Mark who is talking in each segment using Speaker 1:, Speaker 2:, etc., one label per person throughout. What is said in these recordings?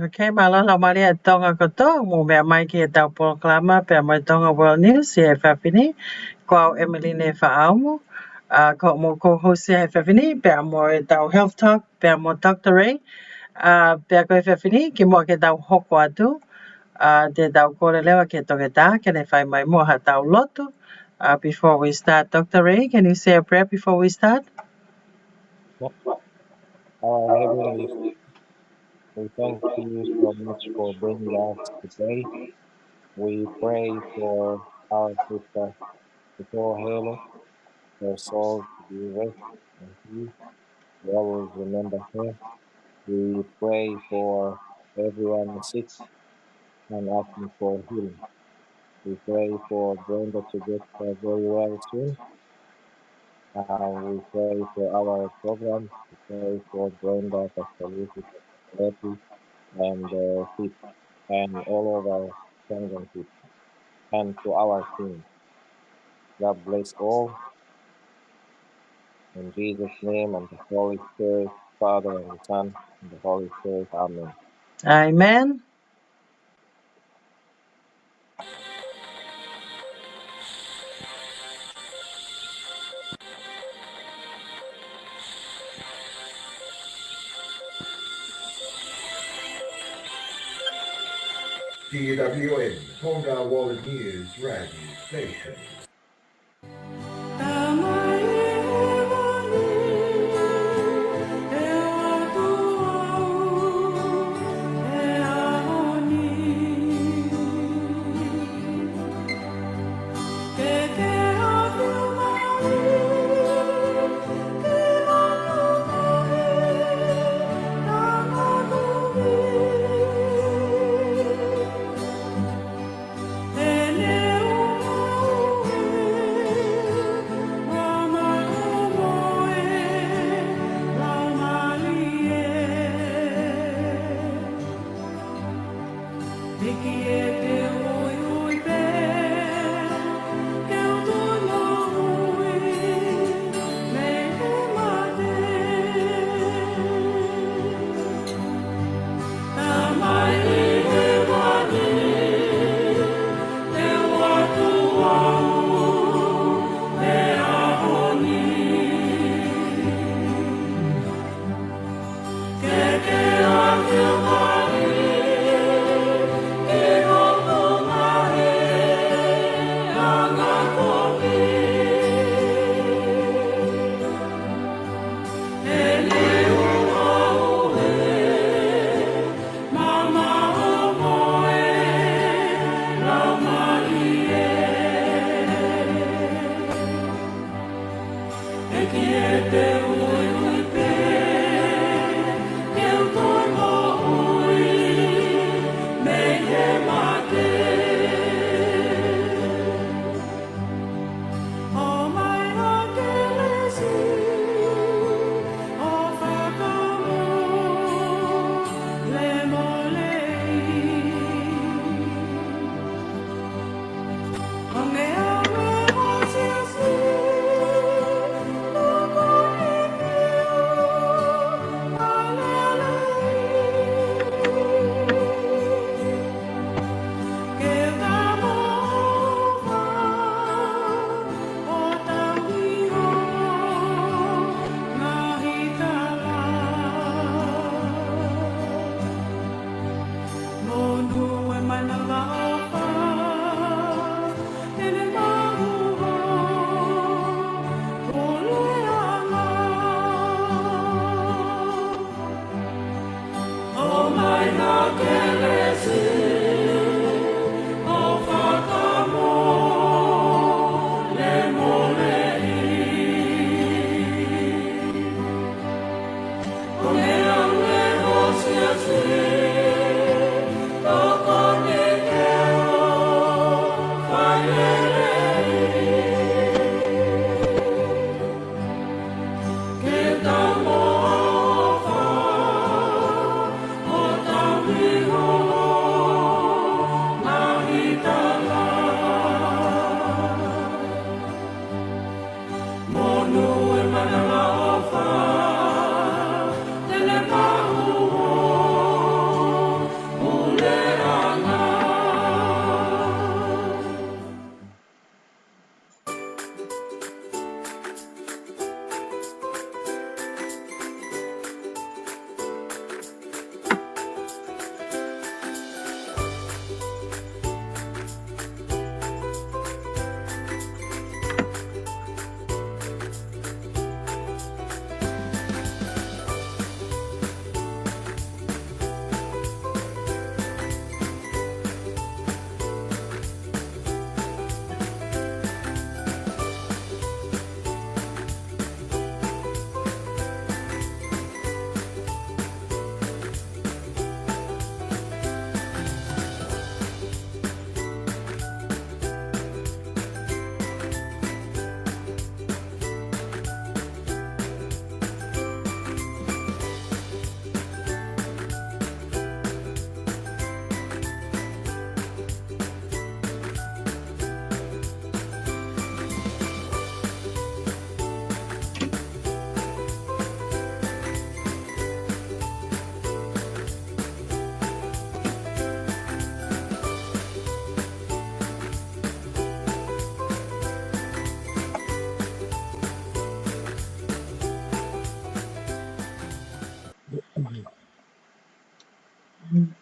Speaker 1: Okay, malala maria tonga koto mo mea mai ki e tau proklama pe mai tonga World News si e whawhini ko au Emily whaaumu ko mo ko hosi e whawhini pe mo e tau Health Talk pe mo Dr Ray pe ko e whawhini ki mo ke tau hoko atu te tau kore lewa ke toke tā ke ne whai mai mo ha tau lotu before we start. Dr Ray, can you say a prayer before we start?
Speaker 2: Yep. Our Heavenly Father, we thank you so much for bringing us today. We pray for our sister, before Halo, her soul to be rest and peace. We always remember her. We pray for everyone sick and asking for healing. We pray for Brenda to get very well soon. We pray for our program. We pray for Brenda, Pastor Lucy, Pastor Letty, and Pete, and all of our kingdom people, and to our team. God bless all. In Jesus' name, and the Holy Spirit, Father and the Son, and the Holy Spirit. Amen.
Speaker 1: Amen.
Speaker 3: DWN, Tonga World News Radio Station.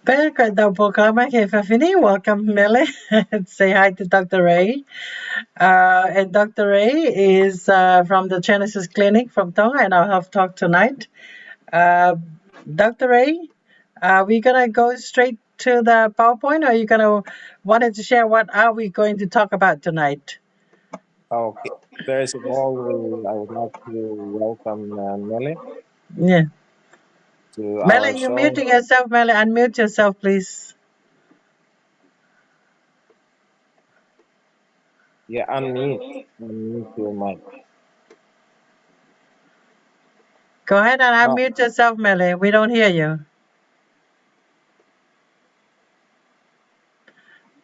Speaker 1: Perfect. Daw programa kay Fafini. Welcome, Millie. Say hi to Dr. Ray. And Dr. Ray is from the Genesis Clinic from Tonga, and I'll have talk tonight. Dr. Ray, are we gonna go straight to the PowerPoint, or are you gonna wanted to share what are we going to talk about tonight?
Speaker 2: Okay. First of all, I would like to welcome Nelly
Speaker 1: Yeah.
Speaker 2: to our
Speaker 1: Melly, you're
Speaker 2: show.
Speaker 1: muting yourself. Melly, unmute yourself, please.
Speaker 2: Yeah, unmute your mic.
Speaker 1: Go ahead and
Speaker 2: No,
Speaker 1: unmute yourself, Melly. We don't hear you.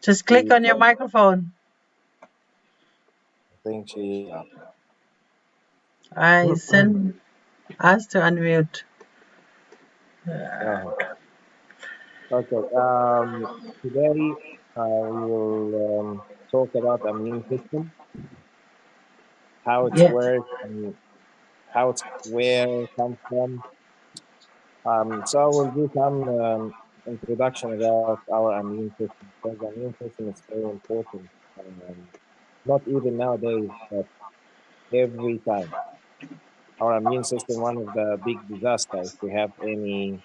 Speaker 1: Just click on your microphone.
Speaker 2: I think she.
Speaker 1: I send us to unmute.
Speaker 2: uh, okay. Today we will talk about immune system, how it's
Speaker 1: Yeah.
Speaker 2: work, and how it's where it comes from. So we'll do some introduction about our immune system because the immune system is very important. Not even nowadays, but every time. Our immune system, one of the big disasters if we have any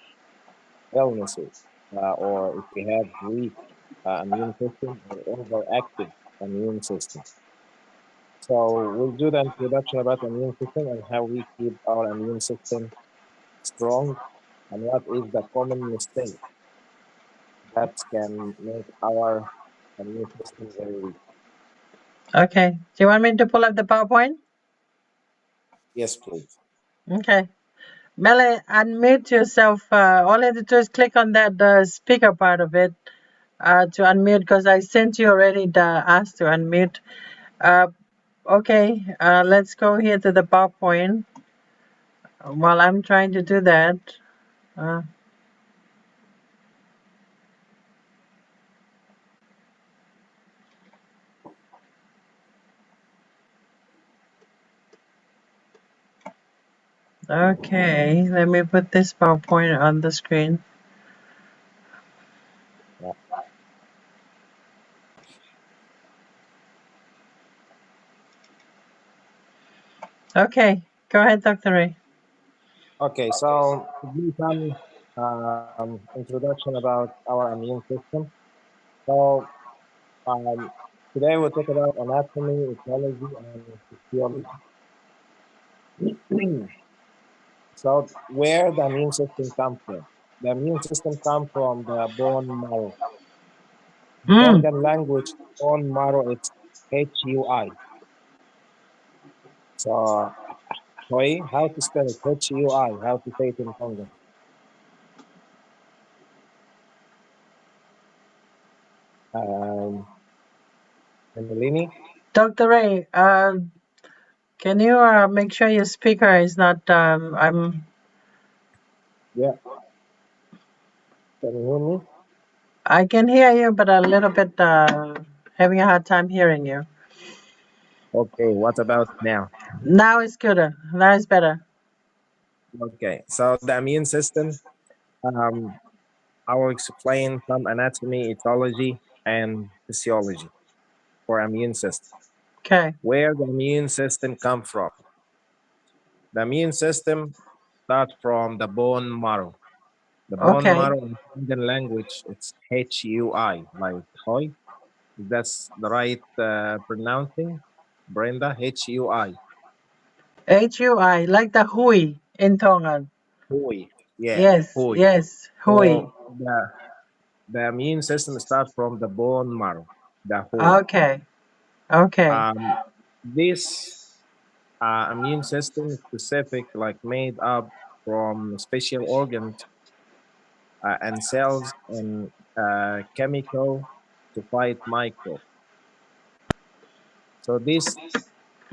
Speaker 2: illnesses or if we have weak immune system or overactive immune system. So we'll do the introduction about the immune system and how we keep our immune system strong and what is the common mistake that can make our immune system very weak.
Speaker 1: Okay. Do you want me to pull up the PowerPoint?
Speaker 2: Yes, please.
Speaker 1: Okay. Melly, unmute yourself. All you have to do is click on that speaker part of it to unmute because I sent you already the ask to unmute. Okay, let's go here to the PowerPoint. While I'm trying to do that, uh, okay, let me put this PowerPoint on the screen.
Speaker 2: Yeah.
Speaker 1: Okay, go ahead, Dr. Ray.
Speaker 2: Okay, so to do some introduction about our immune system. So um, today we'll talk about anatomy, ecology, and physiology. So where the immune system comes from? The immune system comes from the bone marrow. In
Speaker 1: Mm.
Speaker 2: Tongan language, bone marrow it's HUI. So Hui, how to spell it? HUI, how to say it in Tongan? Um, Emilini?
Speaker 1: Dr. Ray, can you make sure your speaker is not?
Speaker 2: Yeah, can you hear me?
Speaker 1: I can hear you, but a little bit having a hard time hearing you.
Speaker 2: Okay, what about now?
Speaker 1: Now it's good. Now it's better.
Speaker 2: Okay, so the immune system, um, I will explain some anatomy, etiology, and physiology for immune system.
Speaker 1: Okay.
Speaker 2: Where the immune system come from? The immune system starts from the bone marrow. The bone
Speaker 1: Okay.
Speaker 2: marrow in Indian language, it's HUI, like Hoi. That's the right pronouncing, Brenda, HUI.
Speaker 1: HUI, like the Hui in Tongan.
Speaker 2: Hui. Yeah,
Speaker 1: Yes,
Speaker 2: Hui.
Speaker 1: yes, Hui.
Speaker 2: So the immune system starts from the bone marrow, the Hui.
Speaker 1: Okay, okay.
Speaker 2: This immune system is specific, like made up from special organs and cells and chemical to fight microbes. So this,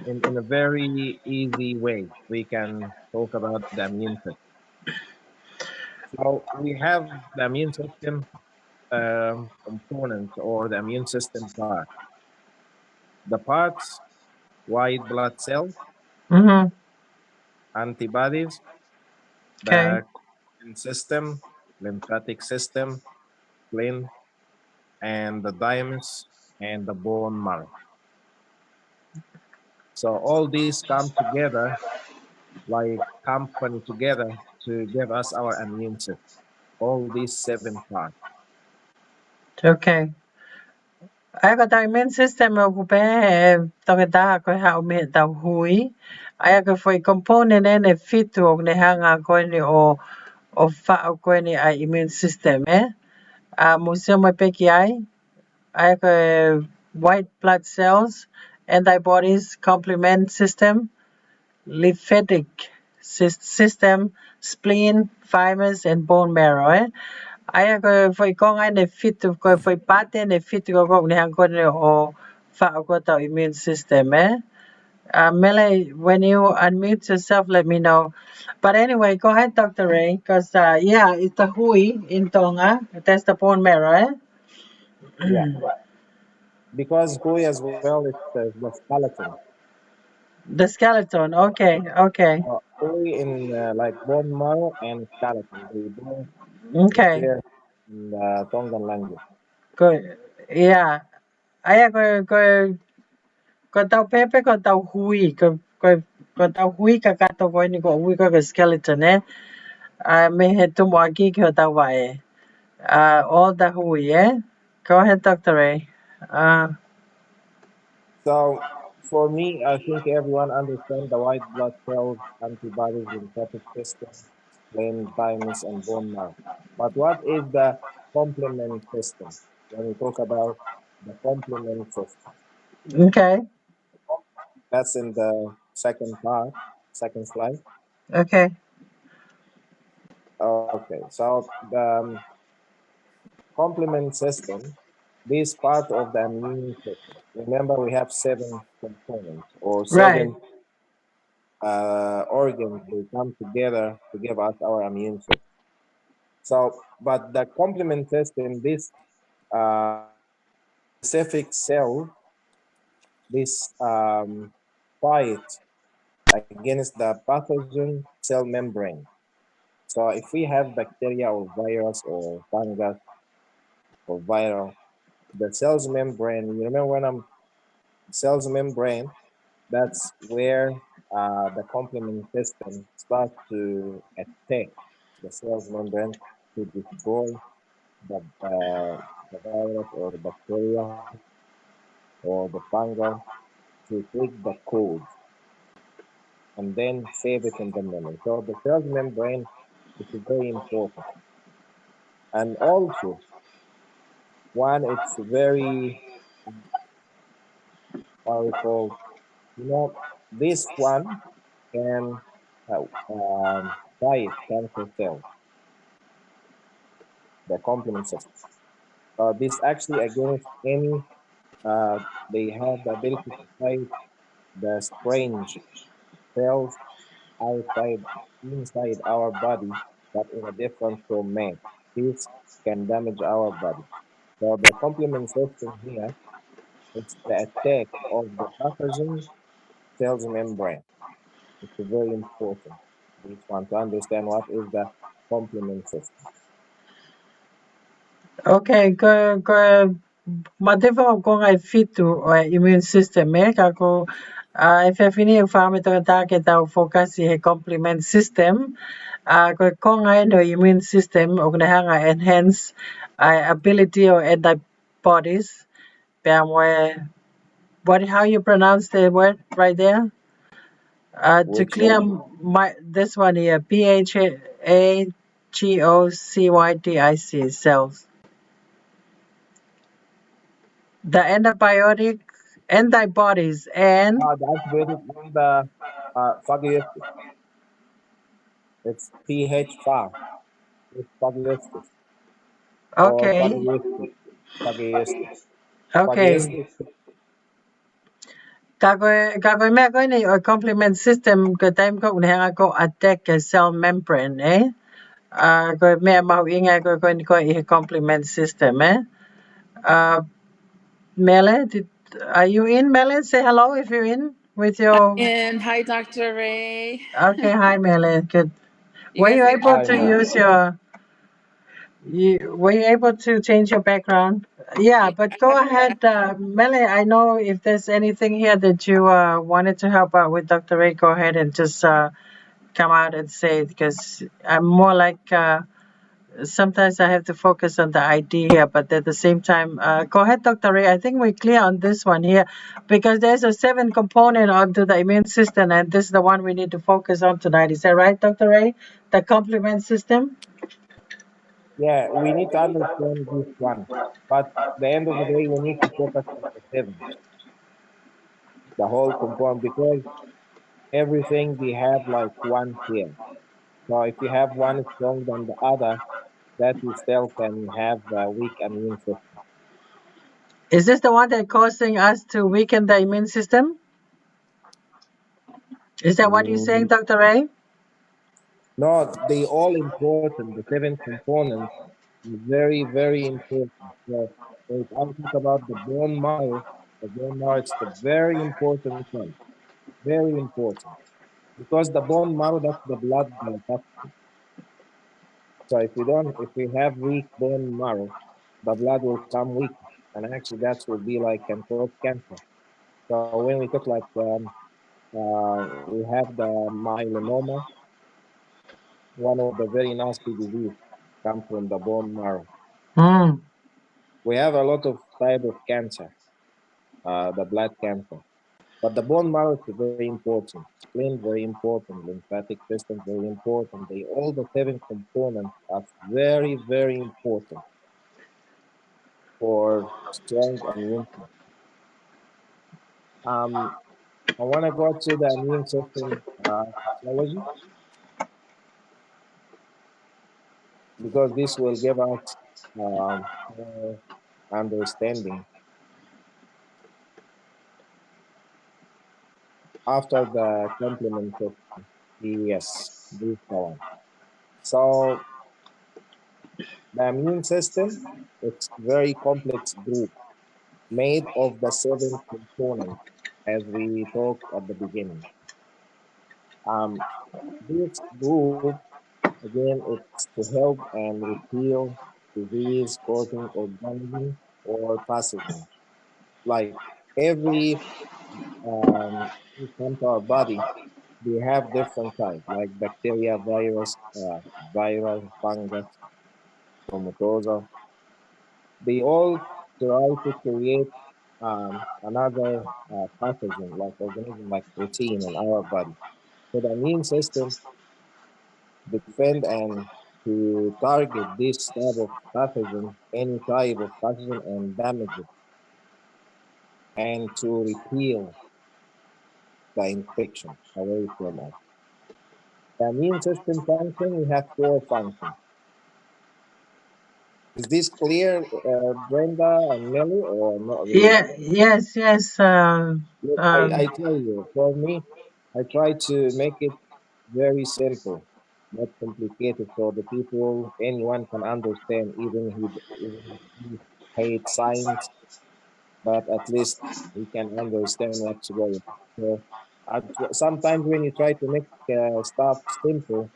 Speaker 2: in a very easy way, we can talk about the immune system. So we have the immune system component or the immune system part. The parts, white blood cells,
Speaker 1: Mm-hmm.
Speaker 2: antibodies,
Speaker 1: Okay.
Speaker 2: the immune system, lymphatic system, spleen, and the thymus, and the bone marrow. So all these come together, like company together, to give us our immune system. All these 7 parts.
Speaker 1: Okay. Ai ko tau immune system o kupe toke taha ko ha o me tau hui. Ai ko foi component ne fitu o ne hanga ko ni o fa o ko ni ai immune system a museo mai peki ai. Ai ko white blood cells, antibodies, complement system, lymphatic system, spleen, thymus, and bone marrow. Ai ko foi kong ai ne fitu ko foi parte ne fitu ko ne hang ko ne o fa ko tau immune system Mele, when you unmute yourself, let me know. But anyway, go ahead, Dr. Ray, because yeah, it's the hui in Tonga. That's the bone marrow,
Speaker 2: Yeah, because Hui as well is the skeleton.
Speaker 1: The skeleton. Okay, okay,
Speaker 2: Hui in like bone marrow and skeleton. They both
Speaker 1: okay.
Speaker 2: share in the Tongan language.
Speaker 1: Good. Yeah. Ai ko tau pepe ko tau hui ko tau hui ka kato ko ni ko hui ko skeleton me he tumo aki ki o tau wae. All the hui Go ahead, Dr. Ray.
Speaker 2: So for me, I think everyone understands the white blood cells, antibodies, lymphatic system, spleen, thymus, and bone marrow. But what is the complement system? When we talk about the complement system,
Speaker 1: Okay.
Speaker 2: that's in the second part, second slide.
Speaker 1: Okay.
Speaker 2: Okay, so the complement system, this part of the immune system. Remember, we have 7 components or
Speaker 1: Right.
Speaker 2: 7 organs. They come together to give us our immune system. So, but the complement system, this specific cell, this fight against the pathogen cell membrane. So, if we have bacteria or virus or fungus or viral, the cells membrane, you remember when I'm cells membrane, that's where the complement system starts to attack the cells membrane to destroy the virus or the bacteria or the fungal, to take the code and then save it in the memory. So the cells membrane is very important. And also, one, it's very powerful. You know, this one can fight cancer cells, the complement system. This actually against any, uh, they have the ability to fight the strange cells outside, inside our body, but in a different domain. This can damage our body. So the complement system here is the attack of the pathogen cells membrane. It's very important. This one to understand what is the complement system.
Speaker 1: Okay, ko matewa ko ngai fitu o immune system kako if fini fa me to ta ke tau focus he complement system ko ngai no immune system o na hanga enhance ability or antibodies what how you pronounce the word right there to
Speaker 2: Which
Speaker 1: clear
Speaker 2: one?
Speaker 1: my this one here PHAGOCYTIC cells. The antibodies and
Speaker 2: The antibiotic in the phagocytic. It's PH5. It's phagocytic or
Speaker 1: okay,
Speaker 2: phagocytic. Phagocytic.
Speaker 1: okay.
Speaker 2: Phagocytic.
Speaker 1: Kako me ko ni o complement system ko time ko unha ko attack ke cell membrane ko me mau inga ko ni ko i complement system uh Mele are you in Mele? Say hello if you're in with your
Speaker 4: And hi, Dr. Ray.
Speaker 1: okay, hi Mele. Good.
Speaker 4: You
Speaker 1: Were
Speaker 4: guys
Speaker 1: you
Speaker 4: can
Speaker 1: able
Speaker 2: Hi,
Speaker 1: to
Speaker 4: hear me?
Speaker 2: man.
Speaker 1: use your Were you able to change your background? Yeah, but go ahead, Melly. I know if there's anything here that you wanted to help out with Dr. Ray, go ahead and just come out and say it because I'm more like sometimes I have to focus on the ID here, but at the same time, go ahead, Dr. Ray. I think we're clear on this one here because there's a 7 component onto the immune system, and this is the one we need to focus on tonight. Is that right, Dr. Ray? The complement system?
Speaker 2: Yeah, we need to understand this one. But at the end of the day, we need to focus on the seven, the whole compound, because everything they have like one here. So if you have one stronger than the other, that you still can have a weak immune system.
Speaker 1: Is this the one that causing us to weaken the immune system? Is that what you're saying,
Speaker 2: Mm,
Speaker 1: Dr. Ray?
Speaker 2: no, they all important. The seven components is very, very important. So if I talk about the bone marrow is the very important one. Very important. Because the bone marrow, that's the blood capsule. So if we have weak bone marrow, the blood will come weak. And actually that will be like can cause cancer. So when we talk like we have the myeloma, one of the very nasty disease come from the bone marrow.
Speaker 1: Mm.
Speaker 2: We have a lot of type of cancer, the blood cancer. But the bone marrow is very important. Spleen very important. Lymphatic system very important. All the seven components are very, very important for strong immune system. Um, I want to go to the immune system physiology because this will give us more understanding after the complement system. Yes, this one. So the immune system, it's very complex group made of the seven components as we talked at the beginning. Um, this group, again, it's to help and repel disease-causing organisms or pathogens. Like every come to our body, they have different types, like bacteria, virus, viral, fungus, chromatoza. They all try to create another pathogen, like organism, like protein in our body. So the immune system defend and to target this type of pathogen, any type of pathogen, and damage it, and to repel the infection away from us. The immune system function, we have four functions. Is this clear, Brenda and Nelly, or not really?
Speaker 1: Yeah, yes, yes.
Speaker 2: Look, I tell you, for me, I try to make it very simple, not complicated, so the people, anyone can understand, even if he hates science, but at least he can understand what's going on. So, sometimes when you try to make stuff simple,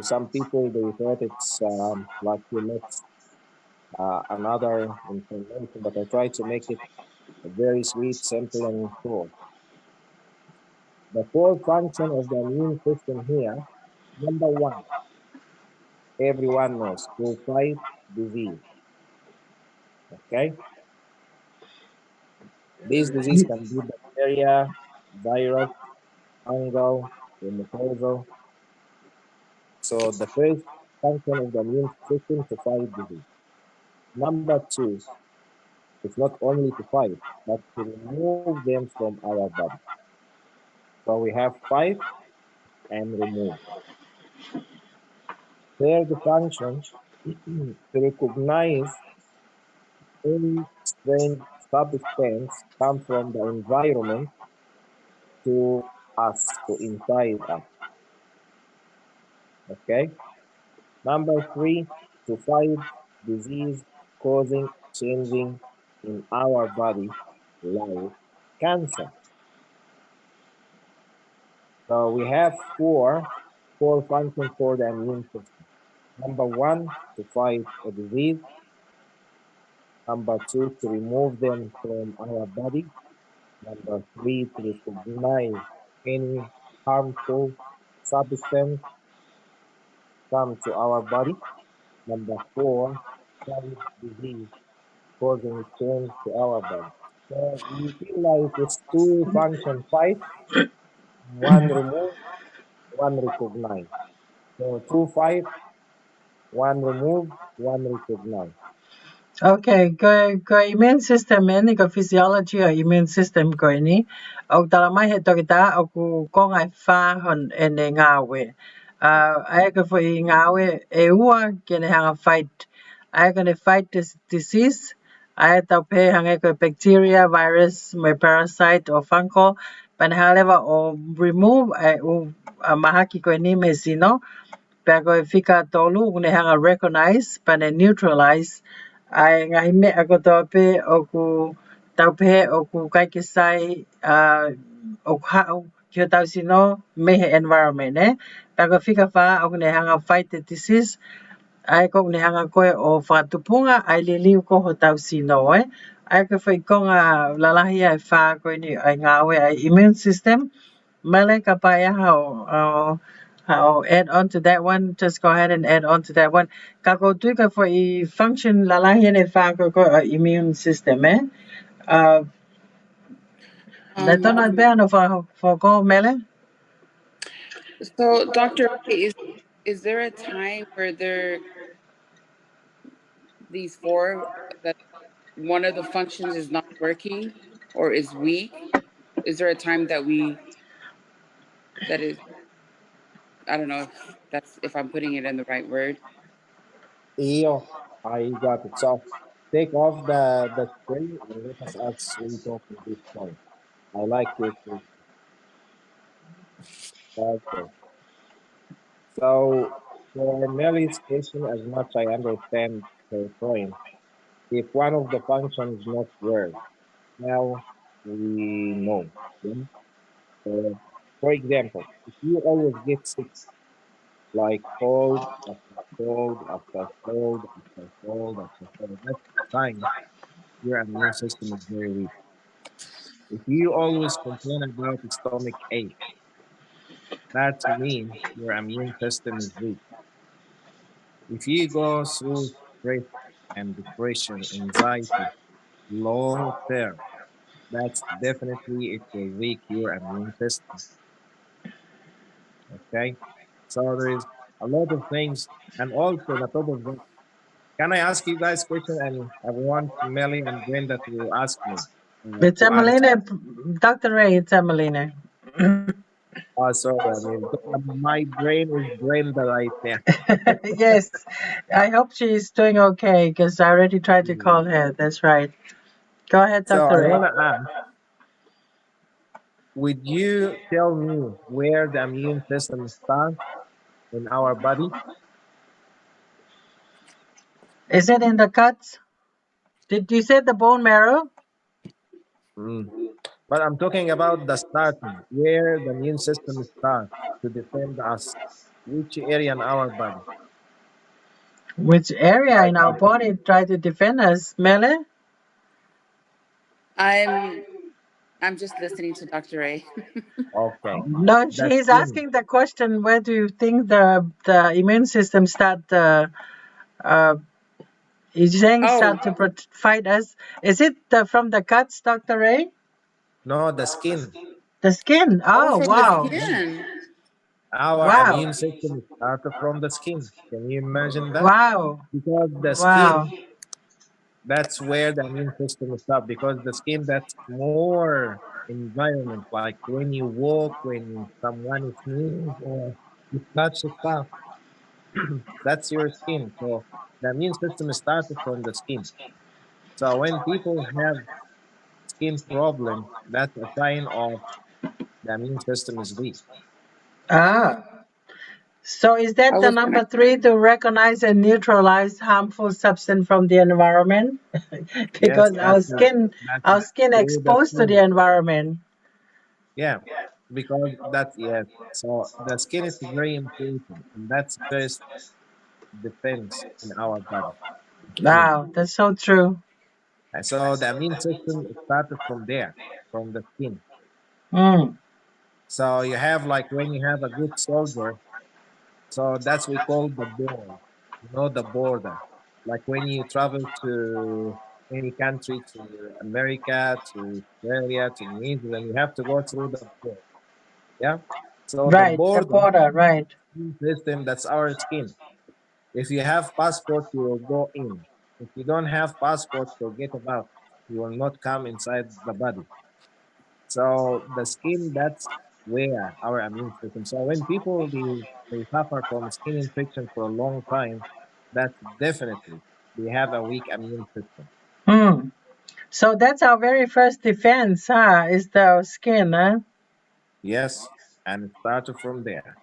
Speaker 2: some people they thought it's like you mix another information, but I try to make it very sweet, simple, and short. The core function of the immune system here, number one, everyone knows, to fight disease. Okay, this disease can be bacteria, virus, fungal, rheumatoid. So the first function of the immune system to fight disease. Number two, it's not only to fight, but to remove them from our body. So we have fight and remove. Third function, to recognize any strange substance come from the environment to us, to inside us. Okay. Number three, to fight disease causing changing in our body, like cancer. So we have four functions for the immune system. Number one, to fight a disease. Number two, to remove them from our body. Number three, to recognize any harmful substance come to our body. Number four, fight disease causing pain to our body. So we feel like it's two function fight, one remove, one recognize. So two fight, one remove, one recognize.
Speaker 1: Okay, ko immune system ni ko physiology o immune system ko ini. Og dalamai he kita aku ko ngai fa hon ene ngawe. Ai ko fo i ngawe e ua kene hanga fight. Ai ko fight this disease. Ai tau pe hanga ko bacteria, virus, my parasite or fungal. Pan haleva o remove ai u mahaki ko ni me sino. Pero fica tolu une hanga recognize pane neutralize ai ngahi me ako tope oku taupe oku kaikisai oku hao kia tau sino mehe environment pero fica fa oku ne hanga fight the disease ai ko ne hanga koe o whatupunga ai liliu ko ho tau sino ai ko whai konga lalahi ai wha koe ni ai ngawe ai immune system Mele kapaya how add on to that one. Just go ahead and add on to that one. Kako tuika for a function lalahian e whako ko immune system Leto
Speaker 4: Um,
Speaker 1: na beano for go mele.
Speaker 4: so, Dr. Ray, is there a time where these four that one of the functions is not working or is weak? Is there a time that is I don't know if I'm putting it in the right word?
Speaker 2: Iyo, I got it. So take off the screen and let us ask we talk in this point. I like your question. Okay. So for Nelly's question, as much I understand her point, if one of the functions not work, now we know. Yeah? So, for example, if you always get sick, like cold after cold after cold after cold after cold, that's a sign your immune system is very weak. If you always complain about stomach ache, that means your immune system is weak. If you go through stress and depression, anxiety, long term, that's definitely it will weak your immune system. Okay, so there is a lot of things, and also on top of that, can I ask you guys question? And I want Melly and Brenda to ask me
Speaker 1: It's
Speaker 2: to answer.
Speaker 1: Emeline, Dr. Ray, it's Emeline.
Speaker 2: Sorry, I mean my brain is Brenda right now.
Speaker 1: Yes, I hope she's doing okay because I already tried to
Speaker 2: Mm.
Speaker 1: call her. That's right. Go ahead,
Speaker 2: So
Speaker 1: Dr.
Speaker 2: I
Speaker 1: Ray.
Speaker 2: want to ask, would you tell me where the immune system starts in our body?
Speaker 1: Is it in the cuts? Did you say the bone marrow?
Speaker 2: Mm. But I'm talking about the starting, where the immune system starts to defend us. Which area in our body?
Speaker 1: Which area
Speaker 2: Like,
Speaker 1: in our body try to defend us, Mele?
Speaker 4: I'm I'm just listening to Dr. Ray.
Speaker 2: okay,
Speaker 1: No,
Speaker 2: the
Speaker 1: he's
Speaker 2: skin.
Speaker 1: asking the question, where do you think the immune system start uh he's saying
Speaker 4: Oh,
Speaker 1: start to fight us? Is it from the guts, Dr. Ray?
Speaker 2: No, the skin.
Speaker 1: The skin.
Speaker 4: oh,
Speaker 1: Oh,
Speaker 4: from the
Speaker 1: wow.
Speaker 4: skin.
Speaker 2: Our
Speaker 1: Wow.
Speaker 2: immune system starts from the skin. Can you imagine that?
Speaker 1: Wow.
Speaker 2: Because the
Speaker 1: Wow.
Speaker 2: skin, that's where the immune system starts. Because the skin, that's more environment. Like when you walk, when someone is sneezing, or you touch the stuff, that's your skin. So the immune system starts from the skin. So when people have skin problem, that's a sign of the immune system is weak.
Speaker 1: Ah. So is
Speaker 4: I
Speaker 1: that the
Speaker 4: was gonna
Speaker 1: number three to recognize and neutralize harmful substance from the environment?
Speaker 2: Yes,
Speaker 1: Because
Speaker 2: that's
Speaker 1: our skin
Speaker 2: through the
Speaker 1: exposed to the
Speaker 2: skin.
Speaker 1: environment.
Speaker 2: Yeah, because that's yes. So the skin is very important, and that's first defense in our body. Skin.
Speaker 1: Wow, that's so true.
Speaker 2: And so the immune system started from there, from the skin.
Speaker 1: Mm,
Speaker 2: So you have like when you have a good soldier, so that's we call the border, the border. Like when you travel to any country, to America, to Australia, to New Zealand, you have to go through the border. Yeah. So the
Speaker 1: right, the
Speaker 2: border
Speaker 1: border, right.
Speaker 2: system, that's our skin. If you have passport, you will go in. If you don't have passport, forget about. You will not come inside the body. So the skin, that's where our immune system. So when people they suffer from skin infection for a long time, that's definitely they have a weak immune system.
Speaker 1: Hmm. So that's our very first defense, huh? Is the skin, huh?
Speaker 2: Yes, and it started from there.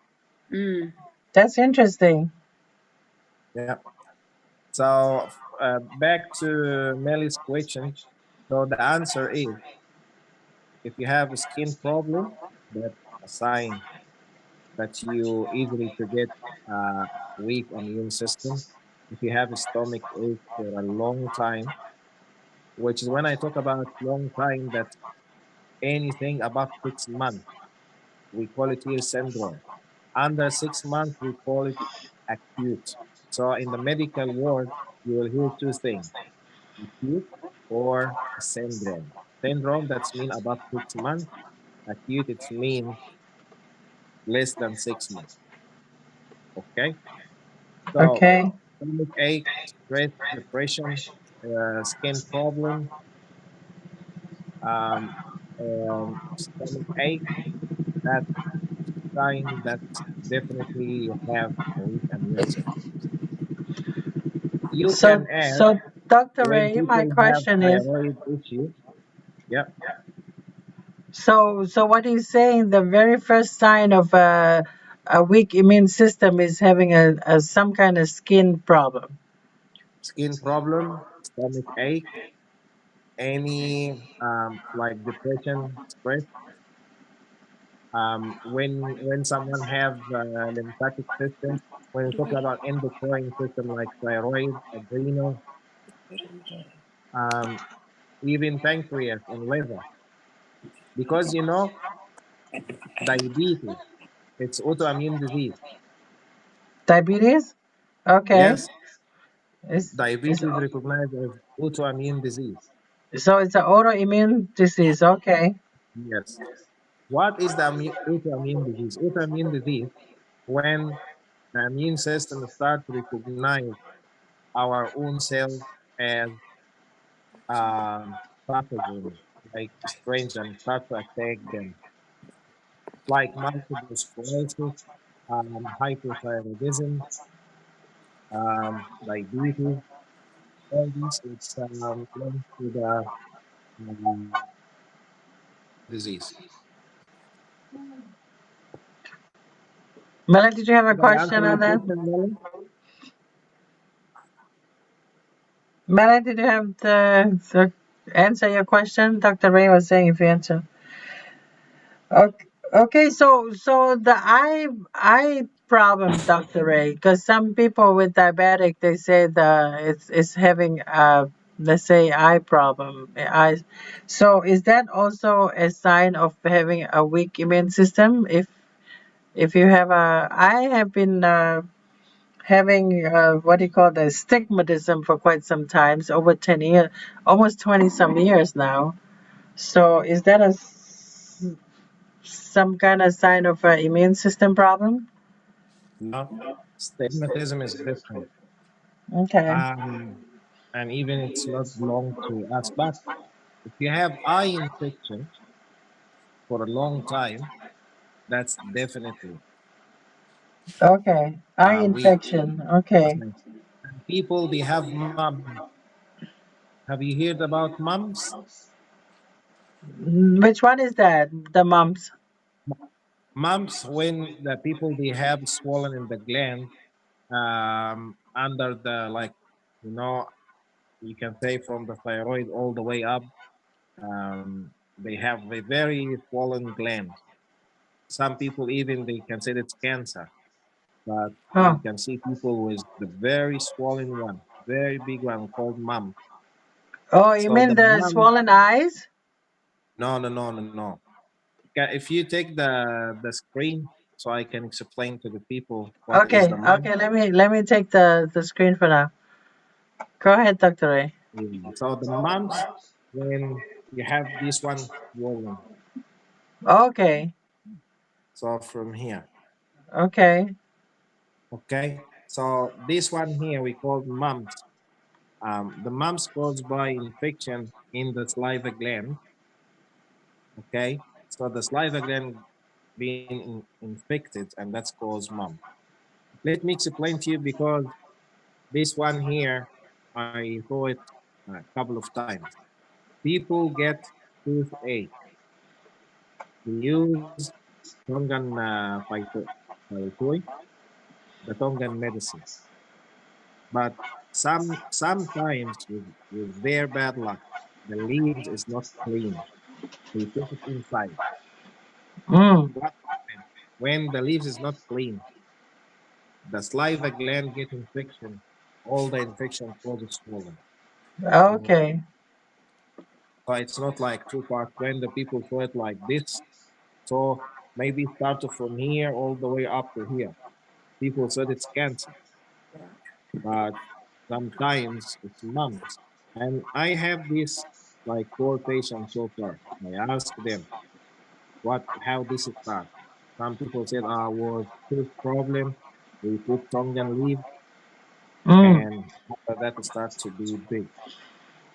Speaker 4: Mm.
Speaker 1: That's interesting.
Speaker 2: Yeah. So back to Melly's question. So the answer is, if you have a skin problem, that's a sign that you easily to get a weak immune system. If you have a stomach ache for a long time, which is when I talk about long time, that anything above 6 months, we call it here syndrome. Under 6 months, we call it acute. So in the medical world, you will hear two things: acute or syndrome. Syndrome, that's mean above 6 months. Acute, it's mean less than 6 months. Okay. So
Speaker 1: Okay.
Speaker 2: stomach ache, stress, depression, skin problem, um, stomach ache, that's sign that definitely you have a weak immune system. You
Speaker 1: So,
Speaker 2: can add
Speaker 1: so Dr.
Speaker 2: when
Speaker 1: Ray, my
Speaker 2: people have
Speaker 1: question is,
Speaker 2: thyroid issue. Yeah,
Speaker 1: so what he's saying, the very first sign of a weak immune system is having a some kind of skin problem.
Speaker 2: skin problem, stomach ache, any like depression, stress. When someone have lymphatic system, when we talk about endocrine system like thyroid, adrenal, um, even pancreas and liver, because diabetes, it's autoimmune disease.
Speaker 1: Diabetes? Okay.
Speaker 2: Yes,
Speaker 1: It's
Speaker 2: diabetes recognized as autoimmune disease.
Speaker 1: so it's an autoimmune disease. Okay.
Speaker 2: Yes. What is the autoimmune disease? Autoimmune disease when the immune system starts to recognize our own cells as pathogen, like strange, and start to attack them, like multiple sclerosis, hypothyroidism, diabetes. All these it's linked to the disease.
Speaker 1: Mela, did you have a
Speaker 2: Did I answer
Speaker 1: question
Speaker 2: your
Speaker 1: on that?
Speaker 2: question, Melanie?
Speaker 1: Mela, did you have the answer your question? Dr. Ray was saying if you answer. Okay, okay, so the eye problem, Dr. Ray, because some people with diabetic they say it's having let's say eye problem, eyes. So is that also a sign of having a weak immune system? If you have a, I have been having what do you call the stigmatism for quite some times, over 10 years, almost 20 some years now. So is that some kind of sign of an immune system problem?
Speaker 2: No, stigmatism is different.
Speaker 1: Okay.
Speaker 2: Um, and even it's not belong to us. But if you have eye infection for a long time, that's definitely
Speaker 1: Okay. Eye
Speaker 2: weak.
Speaker 1: infection. Okay.
Speaker 2: And people they have mum. Have you heard about mumps?
Speaker 1: Which one is that? The mumps.
Speaker 2: Mumps when the people they have swollen in the gland under the like you know you can say from the thyroid all the way up. They have a very swollen gland. Some people even they consider it's cancer. but
Speaker 1: Huh.
Speaker 2: you can see people with the very swollen one, very big one called mum.
Speaker 1: Oh, you
Speaker 2: So
Speaker 1: mean
Speaker 2: the
Speaker 1: the
Speaker 2: mum,
Speaker 1: swollen eyes?
Speaker 2: no. If you take the screen, so I can explain to the people what is
Speaker 1: Okay,
Speaker 2: the mum.
Speaker 1: okay. Let me take the screen for now. Go ahead, Dr. Ray.
Speaker 2: Yeah. So the mumps, when you have this one rolling,
Speaker 1: Okay,
Speaker 2: so from here,
Speaker 1: okay.
Speaker 2: okay. So this one here we call mumps. The mumps caused by infection in the saliva gland. Okay, so the saliva gland being infected, and that's caused mum. Let me explain to you because this one here, I saw it a couple of times. People get toothache. They use Tongan phytoid, the Tongan medicine. But sometimes with their bad luck, the leaves is not clean. They put it inside.
Speaker 1: Mm.
Speaker 2: What happens when the leaves is not clean? The saliva gland get infection. All the infection causes swollen. Mhm.
Speaker 1: Okay,
Speaker 2: So it's not like two parts. When the people saw it like this, so maybe start from here all the way up to here. People said it's cancer, but sometimes it's months. And I have this like four patients so far. I ask them how this is start. Some people said, was tooth problem. We put Tongan leaf,
Speaker 1: mm.
Speaker 2: and after that it start to be big.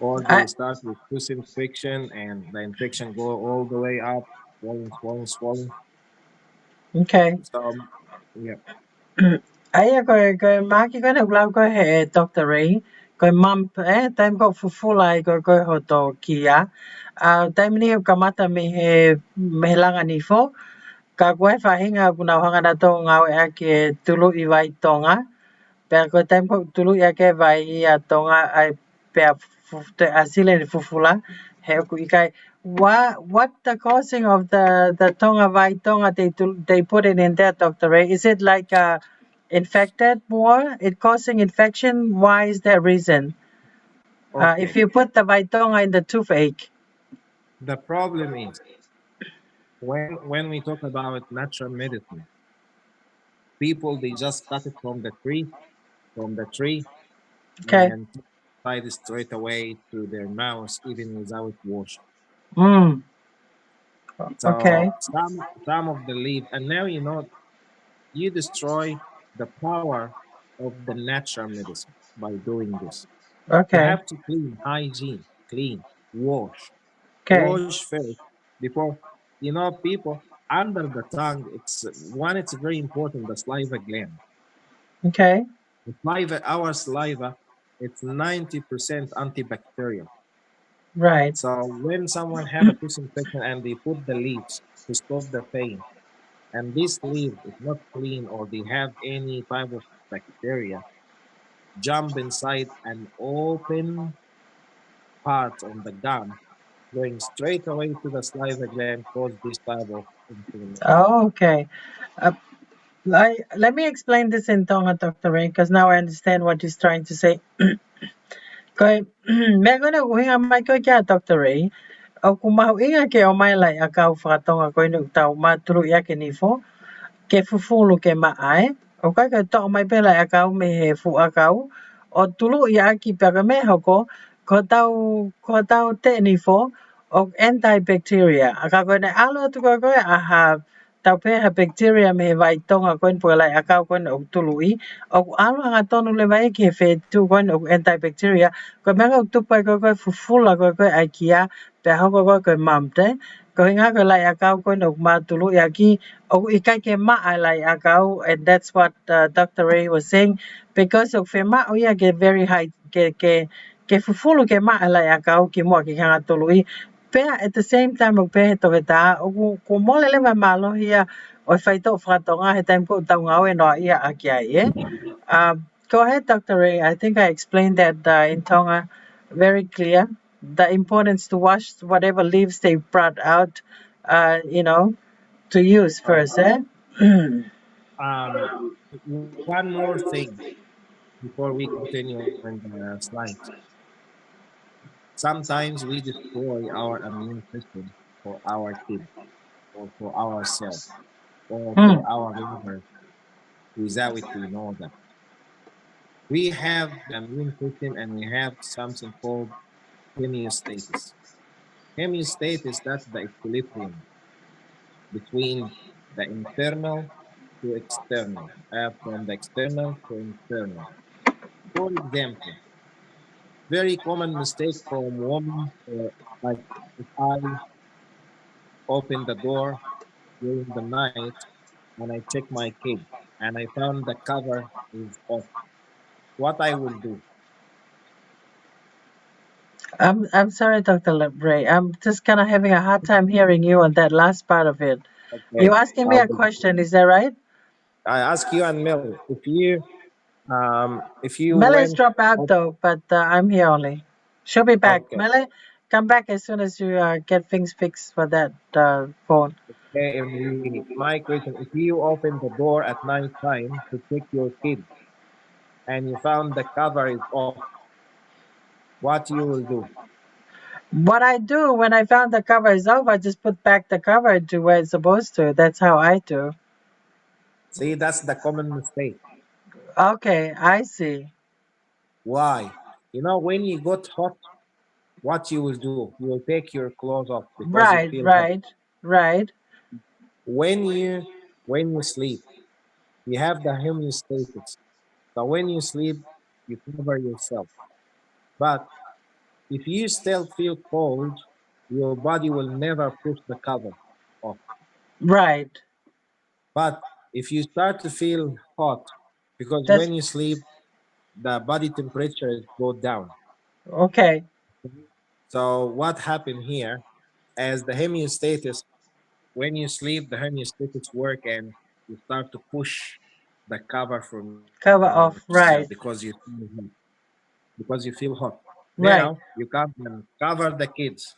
Speaker 2: Or they
Speaker 1: I
Speaker 2: start with tooth infection, and the infection go all the way up, swollen.
Speaker 1: okay.
Speaker 2: So yeah,
Speaker 1: Ai ko maki ko na ulau ko he Dr. Ray ko mam time ko fufu lai ko ho to kia. Time ni ka mata me he me langa ni fo ka ko fa hinga kuna hanga na to ngau e ke tulu I vai tonga. Pero ko time ko tulu ya ke vai ia tonga ai pe te asile ni fufula he ku ikai what the causing of the tonga vai tonga they put it in there, Dr. Ray? Is it like infected more? It causing infection? Why is that reason? If
Speaker 2: okay.
Speaker 1: you put the vaitonga in the toothache.
Speaker 2: The problem is when we talk about natural medicine, people they just cut it from the tree,
Speaker 1: Okay.
Speaker 2: and tie it straight away to their mouth, even without washing.
Speaker 1: Mm. Okay.
Speaker 2: So some of the leaf, and now you know you destroy the power of the natural medicine by doing this. You
Speaker 1: Okay.
Speaker 2: have to clean, hygiene, clean, wash,
Speaker 1: Okay.
Speaker 2: wash first before people under the tongue. It's very important. The saliva gland,
Speaker 1: Okay.
Speaker 2: the saliva, our saliva, it's 90% antibacterial.
Speaker 1: Right.
Speaker 2: So when someone have a tooth infection and they put the leaves to stop the pain, and this leaf is not clean or they have any type of bacteria, jump inside an open part on the gum, going straight away to the saliva gland, cause this type of inflammation.
Speaker 1: Oh, okay. Uh, let me explain this in Tonga, Dr. Ray, because now I understand what he's trying to say. Kay meron na uhinga may ko kya Dr. Ray. O kung mahuinga ke o may lai akaw whakatonga koe nuk tau matulu ia ke nifo. Ke fufulu ke maai. O kai ka to mai pela akau me he fu akau. O tulu ia ki peka me hoko. Ko tau te ni fo. O antibacteria. Aka koe ne alo tu koe aha. Tau pe ha bacteria me he vai tonga koe po lai akau koe o tulu I. O alo hanga tonu le vai ke fe tu koe o antibacteria. Koe menga tupai koe fufula koe ai kia. Pe hoko koe mamte. Ko hinga ko lai akau ko no matulu yaki o ikai ke ma lai akau, and that's what Dr. Ray was saying, because of fema o ya get very high ke fufulu ke ma lai akau ki mo ki hanga tului pe at the same time o pe to ta o ko mo le ma malo hia o fai to fratonga he time ko tau ngau e no ia akia ye. Go ahead, Dr. Ray. I think I explained that in Tonga very clear. The importance to wash whatever leaves they brought out, to use first. Eh?
Speaker 2: Um, one more thing before we continue in the slides. Sometimes we destroy our immune system for our kids or for ourselves or
Speaker 1: Hmm.
Speaker 2: for our neighbors without we know that. We have the immune system and we have something called homeostasis. Homeostasis, that's the equilibrium between the internal to external, from the external to internal. For example, very common mistake from women, like if I open the door during the night and I check my kid and I found the cover is off, what I will do?
Speaker 1: I'm sorry, Dr. Ray. I'm just kind of having a hard time hearing you on that last part of it.
Speaker 2: Okay,
Speaker 1: You asking
Speaker 2: I
Speaker 1: me a
Speaker 2: will.
Speaker 1: question, is that right?
Speaker 2: I ask you and Mel, if you
Speaker 1: Mele's
Speaker 2: went,
Speaker 1: dropped out
Speaker 2: oh,
Speaker 1: though, but I'm here only. She'll be back.
Speaker 2: okay,
Speaker 1: Mele, come back as soon as you get things fixed for that phone.
Speaker 2: okay, Emily, my question, if you open the door at night time to check your kid and you found the cover is off, what you will do?
Speaker 1: What I do when I found the cover is off, I just put back the cover to where it's supposed to. That's how I do.
Speaker 2: See, that's the common mistake.
Speaker 1: Okay, I see.
Speaker 2: Why? You know, when you got hot, what you will do? You will take your clothes off because you
Speaker 1: Right,
Speaker 2: feel hot.
Speaker 1: right, right,
Speaker 2: When you when you sleep, you have the homeostasis. So when you sleep, you cover yourself. But if you still feel cold, your body will never push the cover off.
Speaker 1: right.
Speaker 2: But if you start to feel hot, because
Speaker 1: That's
Speaker 2: when you sleep, the body temperature go down.
Speaker 1: okay.
Speaker 2: So what happened here, as the homeostasis, when you sleep, the homeostasis work and you start to push the cover from yourself
Speaker 1: Cover off. Right,
Speaker 2: because you feel hot. Now
Speaker 1: right,
Speaker 2: you come and cover the kids,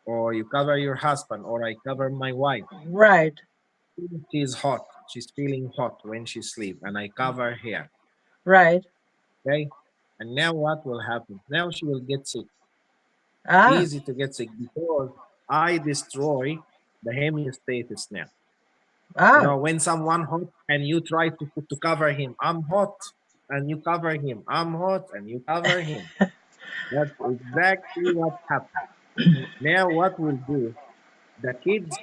Speaker 2: or you cover your husband, or I cover my wife.
Speaker 1: right,
Speaker 2: She's hot. She's feeling hot when she sleep, and I cover her.
Speaker 1: right.
Speaker 2: Okay, and now what will happen? Now she will get sick.
Speaker 1: Ah,
Speaker 2: Easy to get sick because I destroy the homeostasis now. You
Speaker 1: ah.
Speaker 2: know, when someone hot and you try to cover him, I'm hot, and you cover him. I'm hot, and you cover him. That's exactly what happened. Now, what we'll do, the kids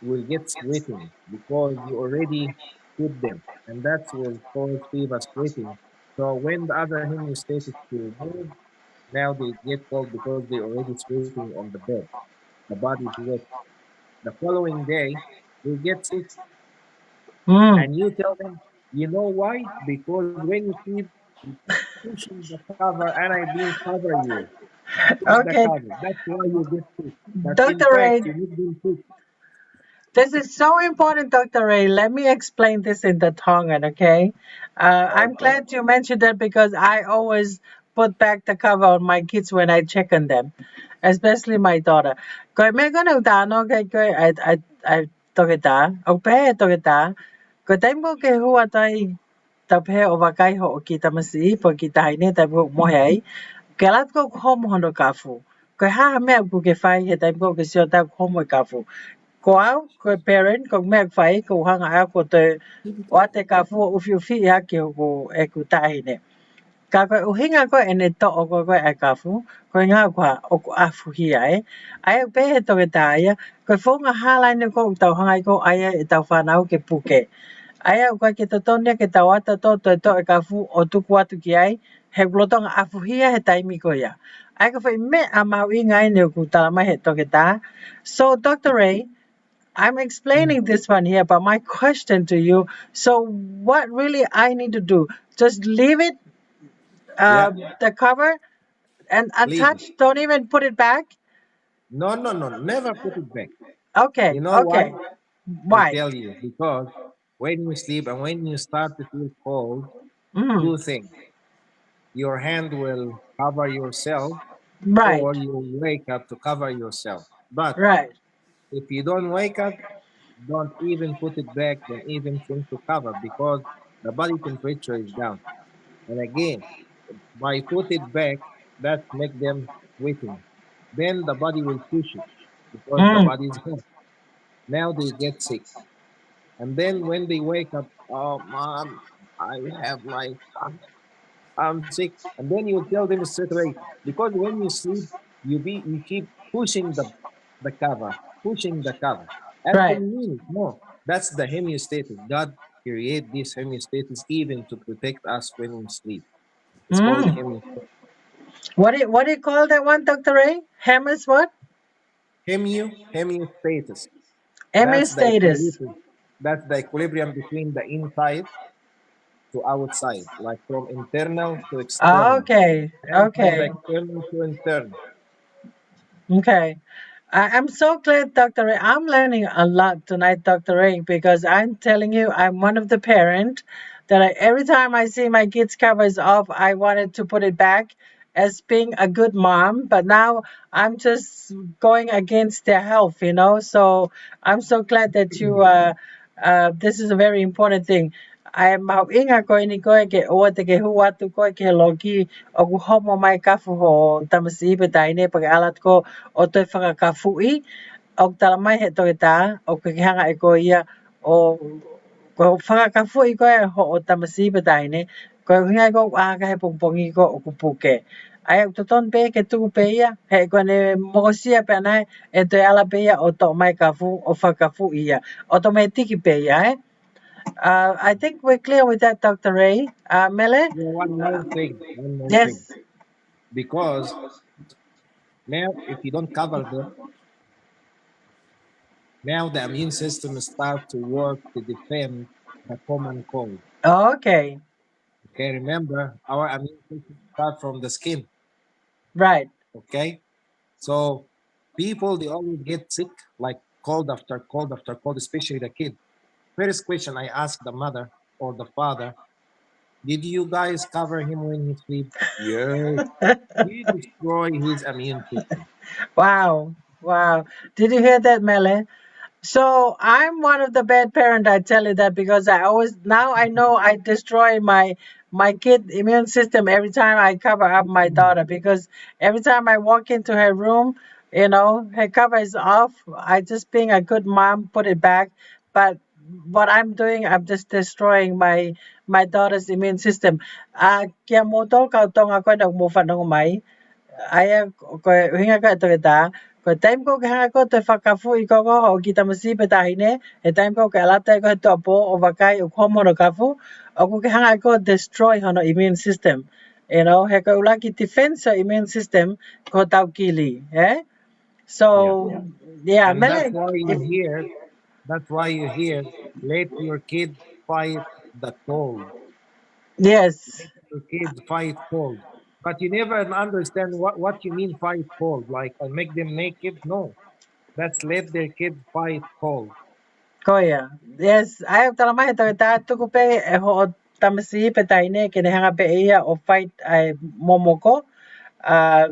Speaker 2: will get sweating because you already feed them, and that will cause fever sweating. So when the other homeostasis will move, now they get cold because they already sweating on the bed. The body is wet. The following day, they get sick,
Speaker 1: Hmm.
Speaker 2: and you tell them, you know why? Because when you keep pushing the cover, and I didn't cover you, push the
Speaker 1: Okay,
Speaker 2: cover. That's why you get sick. But in
Speaker 1: Dr.
Speaker 2: fact,
Speaker 1: Ray,
Speaker 2: you need them sick.
Speaker 1: this is so important, Dr. Ray. Let me explain this in the Tongan, okay? I'm
Speaker 2: Okay.
Speaker 1: glad you mentioned that because I always put back the cover on my kids when I check on them, especially my daughter. Koi me kono ta no koi I tokita. Ope tokita. Ko taimo ke hua tai tape o wakai ho o ki tamasi po ki tai ne tai mo mohei. Ke lat ko hom hono kafu. Ko ha me ku ke fai he tai ko ke sio ta hom kafu. Ko au ko parent ko me fai ko hanga a ko te o te ka fu u fiu fi a ke ko e ku tai ne. Ka ko u hinga ko ene to o ko ko e ka fu ko nga ko o ko a fu hi ai. Ai pe he to ke tai ko fu nga hala ne ko tau hanga ko ai e tau fa na ke puke. Ai au ka ke to tone ke tau ata to e ka fu o tu ku atu ki ai he glotong a fu hi he tai mi ko ya. Ai ko fai me a mau i ngai ne ku ta mai he to ke ta. So Dr. Ray, I'm explaining this one here, but my question to you, so what really I need to do? Just leave it,
Speaker 2: Yeah,
Speaker 1: the cover, and
Speaker 2: leave it.
Speaker 1: untouched? Don't even put it back?
Speaker 2: No, no, no. Never put it back.
Speaker 1: Okay,
Speaker 2: You know why?
Speaker 1: okay.
Speaker 2: I
Speaker 1: Why?
Speaker 2: tell you. Because when you sleep and when you start to feel cold,
Speaker 1: Mm,
Speaker 2: two things. Your hand will cover yourself, or
Speaker 1: right,
Speaker 2: you wake up to cover yourself. But
Speaker 1: right.
Speaker 2: if you don't wake up, don't even put it back, don't even think to cover because the body temperature is down. And again, by put it back, that make them waiting. Then the body will push it because the
Speaker 1: Mm,
Speaker 2: body is hot. Now they get sick. And then when they wake up, oh mom, I have like I'm sick. And then you tell them straight away. Because when you sleep, you keep pushing the cover, pushing the cover.
Speaker 1: right.
Speaker 2: Until you no. That's the homeostasis. God create this homeostasis even to protect us when we sleep. It's called
Speaker 1: Mm.
Speaker 2: homeostasis.
Speaker 1: What do you call that one, Dr. Ray? Hem is what?
Speaker 2: Homeostasis.
Speaker 1: MA
Speaker 2: That's the
Speaker 1: status.
Speaker 2: equilibrium. That's the equilibrium between the inside to outside, like from internal to external,
Speaker 1: Okay.
Speaker 2: and from the
Speaker 1: Okay.
Speaker 2: external to internal.
Speaker 1: Okay. I'm so glad, Dr. Ray. I'm learning a lot tonight, Dr. Ray, because I'm telling you, I'm one of the parent that every time I see my kids' covers off, I wanted to put it back as being a good mom. But now I'm just going against their health. So I'm so glad that this is a very important thing. Ai mauʻiga koe ni koe ke ua te ke hu atu koe ke loki o ku homo mai kafu ho tamasi pe taine pa ke alat ko o te whakakafu'i o tala mai he toke tā o ke hanga e ko ia o ko whakakafu'i koe ho o tamasi pe taine ko hingai ko a ka he pongpongi ko o ku puke. Ai o toton pe ke tuku pe ia he ko ne mokosia pe anai e te ala pe ia o to mai kafu o whakafu'i ia. O to me tiki pe ia I think we're clear with that, Dr. Ray. Mele?
Speaker 2: Yeah, one more thing.
Speaker 1: Yes.
Speaker 2: Because now, if you don't cover them, now the immune system starts to work to defend the common cold.
Speaker 1: Okay.
Speaker 2: Okay, remember, our immune system starts from the skin.
Speaker 1: Right.
Speaker 2: Okay, so people they always get sick, like cold after cold after cold, especially the kid. First question I ask the mother or the father: did you guys cover him when he sleep? Yes. We destroy his immune system.
Speaker 1: Wow. Wow. Did you hear that, Mele? So I'm one of the bad parent. I tell you that because I always now I know I destroy my kid immune system every time I cover up my daughter because every time I walk into her room, her cover is off. I just being a good mom put it back, but what I'm doing, I'm just destroying my daughter's immune system. Kia mo to ka tonga ko na mo fa no mai. Aia ko hinga ka to ta ko time ko hanga ko te whakafu I ko ho ki ta masi pe tahine e time ko ka lata ko to po o wakai o komo no kafu o ko hanga ko destroy hono immune system he ko ulaki defense immune system ko tau kili
Speaker 2: Yeah.
Speaker 1: so yeah
Speaker 2: And
Speaker 1: mele
Speaker 2: that's why you hear, let your kid fight the cold.
Speaker 1: yes
Speaker 2: Let your kid fight cold. But you never understand what you mean fight cold. Like make them naked? No. That's let their kid fight cold.
Speaker 1: koia yes ai tala mai to ta tuku pe e ho tamasi pe taine ke ne hanga pe ia o fight ai momoko uh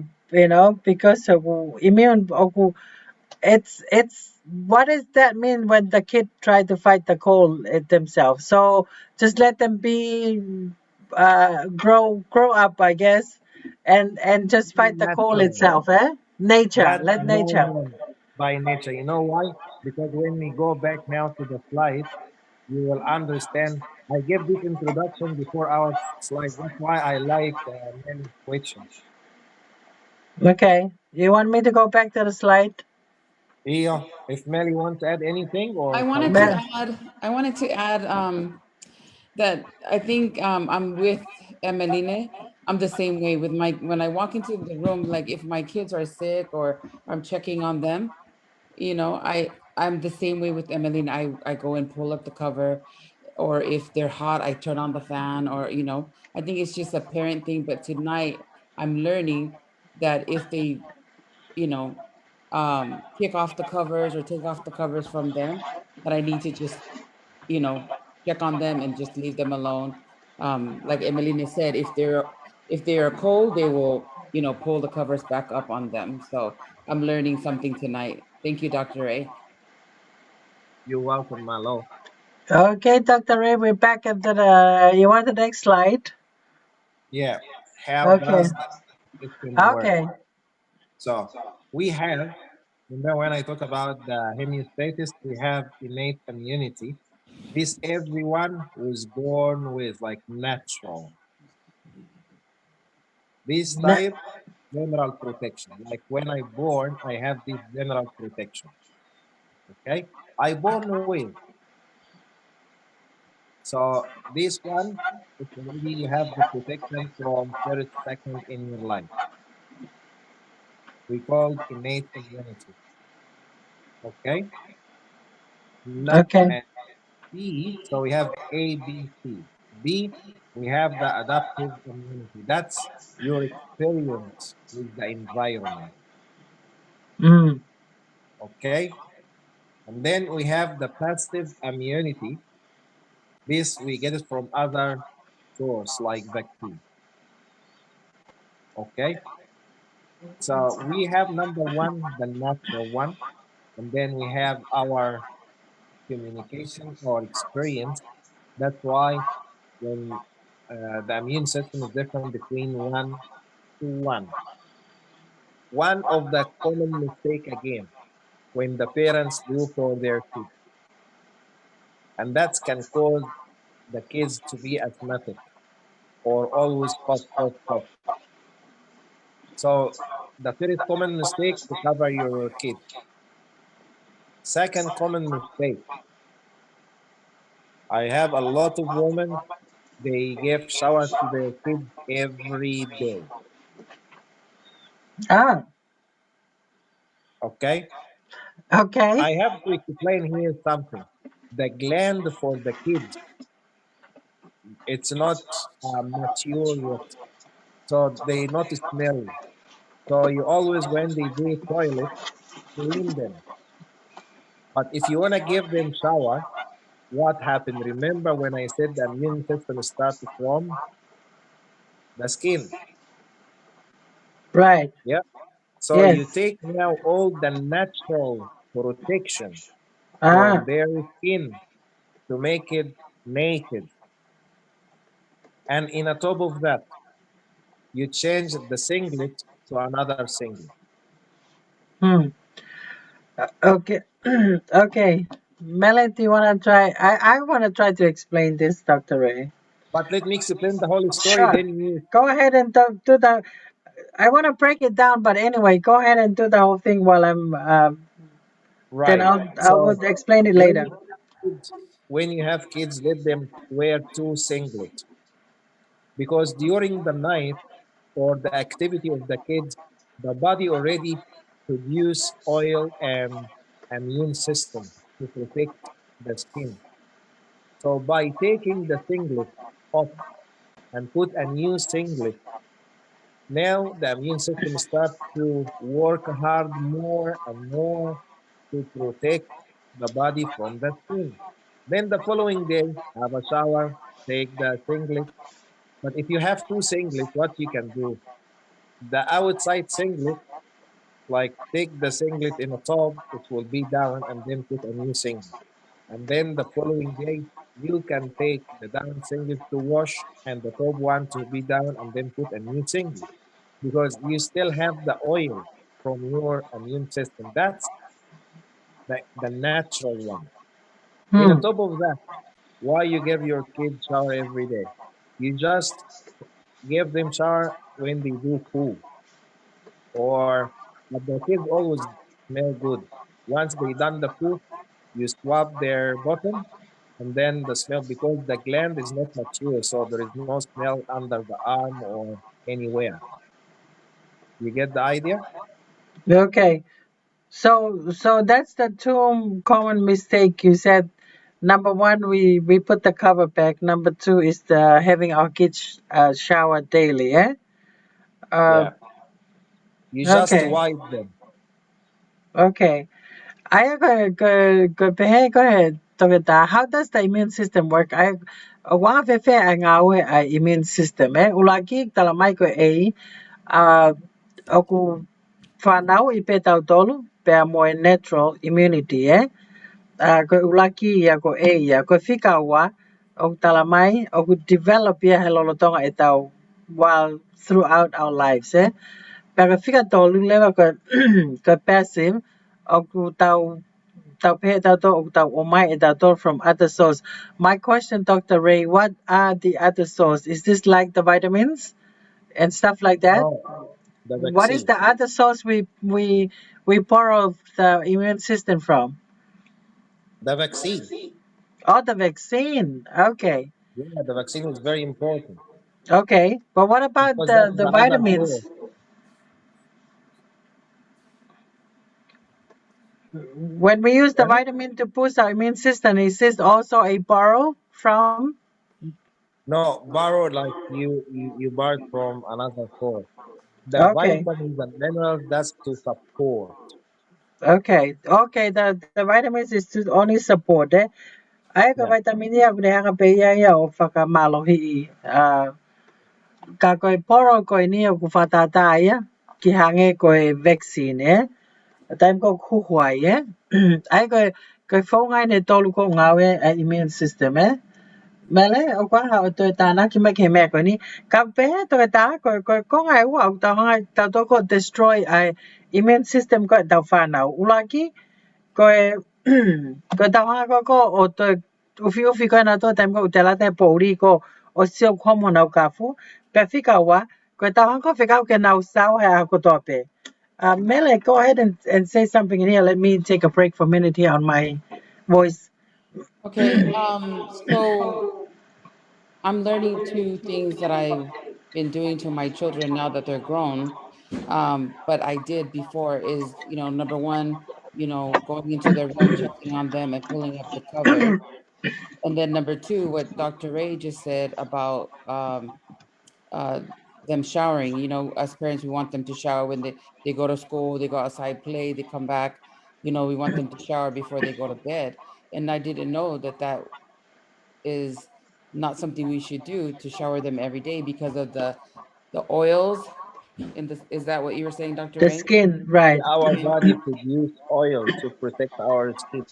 Speaker 1: because of immune oku it's what does that mean when the kid try to fight the cold themselves so just let them be grow up I guess and just fight the cold
Speaker 2: Natural.
Speaker 1: itself nature
Speaker 2: That's
Speaker 1: let nature
Speaker 2: normal by nature. You know why? Because when we go back now to the slide, you will understand. I gave this introduction before our slide. That's why I like many questions.
Speaker 1: okay you want me to go back to the slide
Speaker 2: Iyo, if Melly wants to add anything,
Speaker 4: I
Speaker 2: or shall
Speaker 4: wanted to
Speaker 2: we?
Speaker 1: Mel-
Speaker 4: add, I wanted to add that I think I'm with Emeline. I'm the same way with my when I walk into the room, like if my kids are sick or I'm checking on them, I'm the same way with Emeline. I go and pull up the cover, or if they're hot, I turn on the fan, or I think it's just a parent thing. But tonight, I'm learning that if they, you know, kick off the covers or take off the covers from them, that I need to just you know check on them and just leave them alone. Like Emeline said, if they are cold, they will pull the covers back up on them. So I'm learning something tonight. Thank you, Dr. Ray.
Speaker 2: You're welcome, Malo.
Speaker 1: Okay, Dr. Ray, we're back into the. You want the next slide?
Speaker 2: Yeah. How
Speaker 1: Okay.
Speaker 2: does the system work?
Speaker 1: Okay.
Speaker 2: So we have, remember when I talk about the homeostasis, we have innate immunity. This everyone was born with like natural. This
Speaker 1: Ne-
Speaker 2: type, general protection. Like when I born, I have this general protection. Okay, I born with. So this one, it's already you have the protection from first second in your life. We call it innate immunity. Okay, not
Speaker 1: okay.
Speaker 2: and B. So we have A, B, C. B, we have the adaptive immunity. That's your experience with the environment.
Speaker 1: Mm.
Speaker 2: Okay, and then we have the passive immunity. This we get it from other source like vaccine. Okay, so we have number one, the natural one, and then we have our communication or experience. That's why when the immune system is different between one to one. One of the common mistake again when the parents do for their kids, and that can cause the kids to be asthmatic or always cough, cough, cough. So the first common mistake to cover your kid. Second common mistake, I have a lot of women, they give showers to their kids every day.
Speaker 1: Ah,
Speaker 2: Okay?
Speaker 1: okay.
Speaker 2: I have to explain here something. The gland for the kids, it's not mature yet. So they not smell. So you always, when they do toilet, clean them. But if you want to give them shower, what happened? Remember when I said the immune system starts from the skin?
Speaker 1: Right.
Speaker 2: Yeah. So you
Speaker 1: Yes.
Speaker 2: take now all the natural protection from
Speaker 1: Ah.
Speaker 2: their skin to make it naked. And in a top of that, you change the singlet to another singlet.
Speaker 1: Hmm. Okay. Okay. Melanie, do you want to try? I want to try to explain this, Dr. Ray.
Speaker 2: But let me explain the whole story,
Speaker 1: Sure.
Speaker 2: then you
Speaker 1: Go ahead and do the. I want to break it down, but anyway, go ahead and do the whole thing while I'm. Then
Speaker 2: right.
Speaker 1: I
Speaker 2: So
Speaker 1: will explain it
Speaker 2: when
Speaker 1: later.
Speaker 2: you when you have kids, let them wear two singlet because during the night or the activity of the kids, the body already produce oil and immune system to protect the skin. So by taking the singlet off and put a new singlet, now the immune system starts to work hard more and more to protect the body from the skin. Then the following day, have a shower, take the singlet. But if you have two singlets, what you can do? The outside singlet, like take the singlet in a tub, it will be down and then put a new singlet. And then the following day, you can take the down singlet to wash and the top one to be down and then put a new singlet because you still have the oil from your immune system. That's the natural one. In the
Speaker 1: Hmm.
Speaker 2: top of that, why you give your kids shower every day? You just give them shower when they do poo or but the kids always smell good. Once they done the poo, you swab their bottom and then the smell because the gland is not mature, so there is no smell under the arm or anywhere. You get the idea?
Speaker 1: Okay. So that's the two common mistake you said. Number one, we put the cover back. Number two is the having our kids shower daily. Eh? Uh,
Speaker 2: Yeah. You just
Speaker 1: okay.
Speaker 2: wipe them.
Speaker 1: Okay. I go ahead. Togeta, how does the immune system work? I wa fe fe ang awe immune system ulagi talamay ko aku whanau I pe tau tolu pe mo natural immunity ko ulaki ia ko e ia ko fika wa o talamai o ku develop ia he lolotonga e tau while throughout our lives pero fika tolu lewa ko ko passive o ku tau pe tau to o tau o mai e tau to from other source. My question, Dr. Ray, what are the other source? Is this like the vitamins and stuff like that?
Speaker 2: No, the
Speaker 1: What is
Speaker 2: vaccine.
Speaker 1: the other source we borrow the immune system from?
Speaker 2: The vaccine.
Speaker 1: Oh, the vaccine. Okay.
Speaker 2: Yeah, the vaccine is very important
Speaker 1: Okay. But what about
Speaker 2: because that's
Speaker 1: the
Speaker 2: the other source.
Speaker 1: vitamins? When we use the
Speaker 2: Right?
Speaker 1: vitamin to boost our immune system, is this also a borrow from?
Speaker 2: No, borrow like you borrowed from another source. The
Speaker 1: Okay.
Speaker 2: vitamins and minerals, that's to support.
Speaker 1: Okay. Okay. The vitamins is to only support it. Ai ka
Speaker 2: Yeah.
Speaker 1: vitamin ya bre ka pe ya o whakamalohi ka koe poro koe ni o ku whatata ia ki hange koe vaccine taim ko kuhuai ai koe whaungai ne tolu ko ngawe a immune system mele o kwa ha o to tana ki me ke me ko ni ka pe to ta ko ngai wa o ta ngai ta to ko destroy ai immune system ko ta fa na ulaki koe koe taha ko o te uwhi koe na tō taim ko utela te pōuri ko o sio komo nau kafu. Pea whika wa, koe taha ko whika ke nau sau he ako tōpe. Mele, go ahead and say something in here. Let me take a break for a minute here on my voice.
Speaker 4: Okay. So I'm learning two things that I've been doing to my children now that they're grown. But I did before is, number one, going into their room, checking on them and pulling up the cover. And then number two, what Dr. Ray just said about uh, them showering. As parents, we want them to shower when they go to school, they go outside, play, they come back. We want them to shower before they go to bed. And I didn't know that that is not something we should do, to shower them every day because of the oils in the. Is that what you were saying, Dr.
Speaker 1: The
Speaker 4: Ray?
Speaker 1: skin, right.
Speaker 2: Our body produce oil to protect our skin.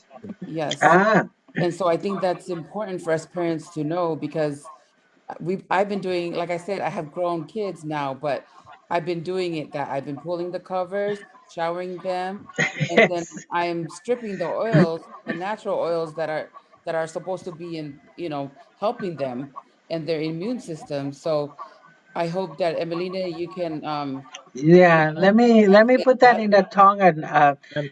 Speaker 4: Yes.
Speaker 1: Ah,
Speaker 4: And so I think that's important for us parents to know, because I've been doing, like I said, I have grown kids now, but I've been doing it, that I've been pulling the covers, showering them, and then
Speaker 1: yes.
Speaker 4: I'm stripping the oils, the natural oils that are supposed to be in, helping them and their immune system. So I hope that Emelina, you can
Speaker 1: Yeah, let me
Speaker 4: translate
Speaker 1: put that
Speaker 4: that.
Speaker 1: in the tongue and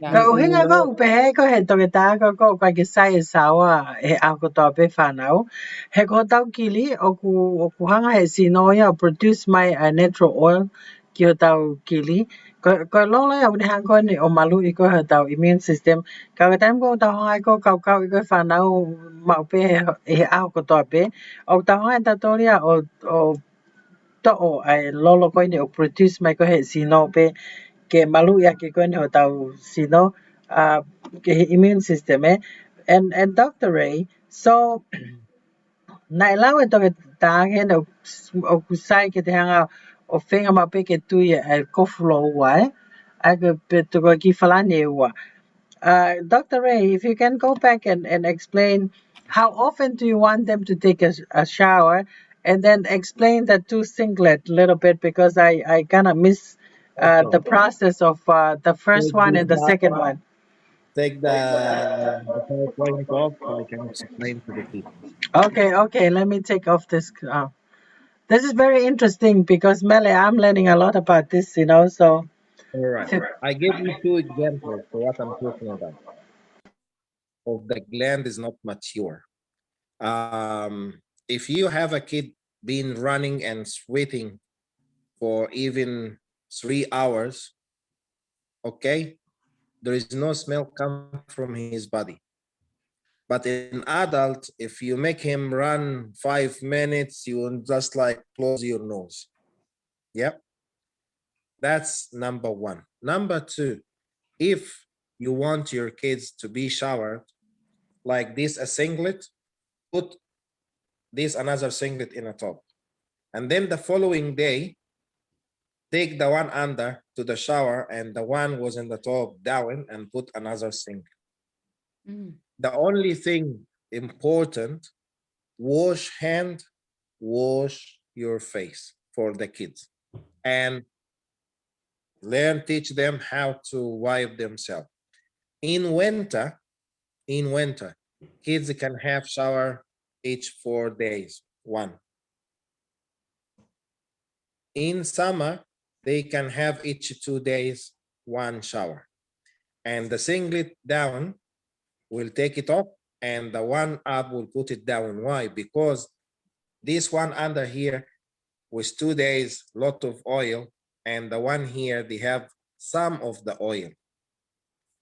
Speaker 4: Yeah.
Speaker 1: ko
Speaker 2: And you
Speaker 1: hinga
Speaker 2: know,
Speaker 1: ko pe ko he to ta ko ka ki sai sawa he a ko to pe fanau he ko tau kili o ku hanga he sino ya produce my natural oil ki o tau kili ko lo ya ni hang ko ni o malu i ko he tau immune system ka ka tam ko tau hanga ko ka ko fanau ma pe he a ko to pe o tau hanga ta to ya o to o ai lolo ko ni o produce mai ko he sino pe ke malu ya ke ko ni ho tau sino ke he immune system and Dr. Ray, so na elawe to ke tange no o kusai ke te hanga o whenga ma pe ke tui e kofulo ua a ke pe to ko ki falane ua. Dr. Ray, if you can go back and explain how often do you want them to take a shower, and then explain the two singlet a little bit because I kind of miss the
Speaker 2: okay,
Speaker 1: process of the first
Speaker 2: take
Speaker 1: one
Speaker 2: this
Speaker 1: and the second one.
Speaker 2: take the PowerPoint off so I can explain to the people.
Speaker 1: Okay, okay, let me take off this. This is very interesting because Mele, I'm learning a lot about this. So
Speaker 2: All right. I gave you two examples for what I'm talking about. Of the gland is not mature. If you have a kid been running and sweating for even 3 hours, okay, there is no smell come from his body. But in adult, if you make him run 5 minutes, you will just like close your nose. Yep. That's number one. Number two, if you want your kids to be showered like this, a singlet, put this another singlet in a top. And then the following day, take the one under to the shower and the one was in the top down and put another singlet. The only thing important, wash hand, wash your face for the kids, and teach them how to wipe themselves. In winter, kids can have shower each 4 days, one. In summer, they can have each 2 days, one shower. And the singlet down will take it off, and the one up will put it down. Why? Because this one under here with 2 days, lot of oil, and the one here, they have some of the oil.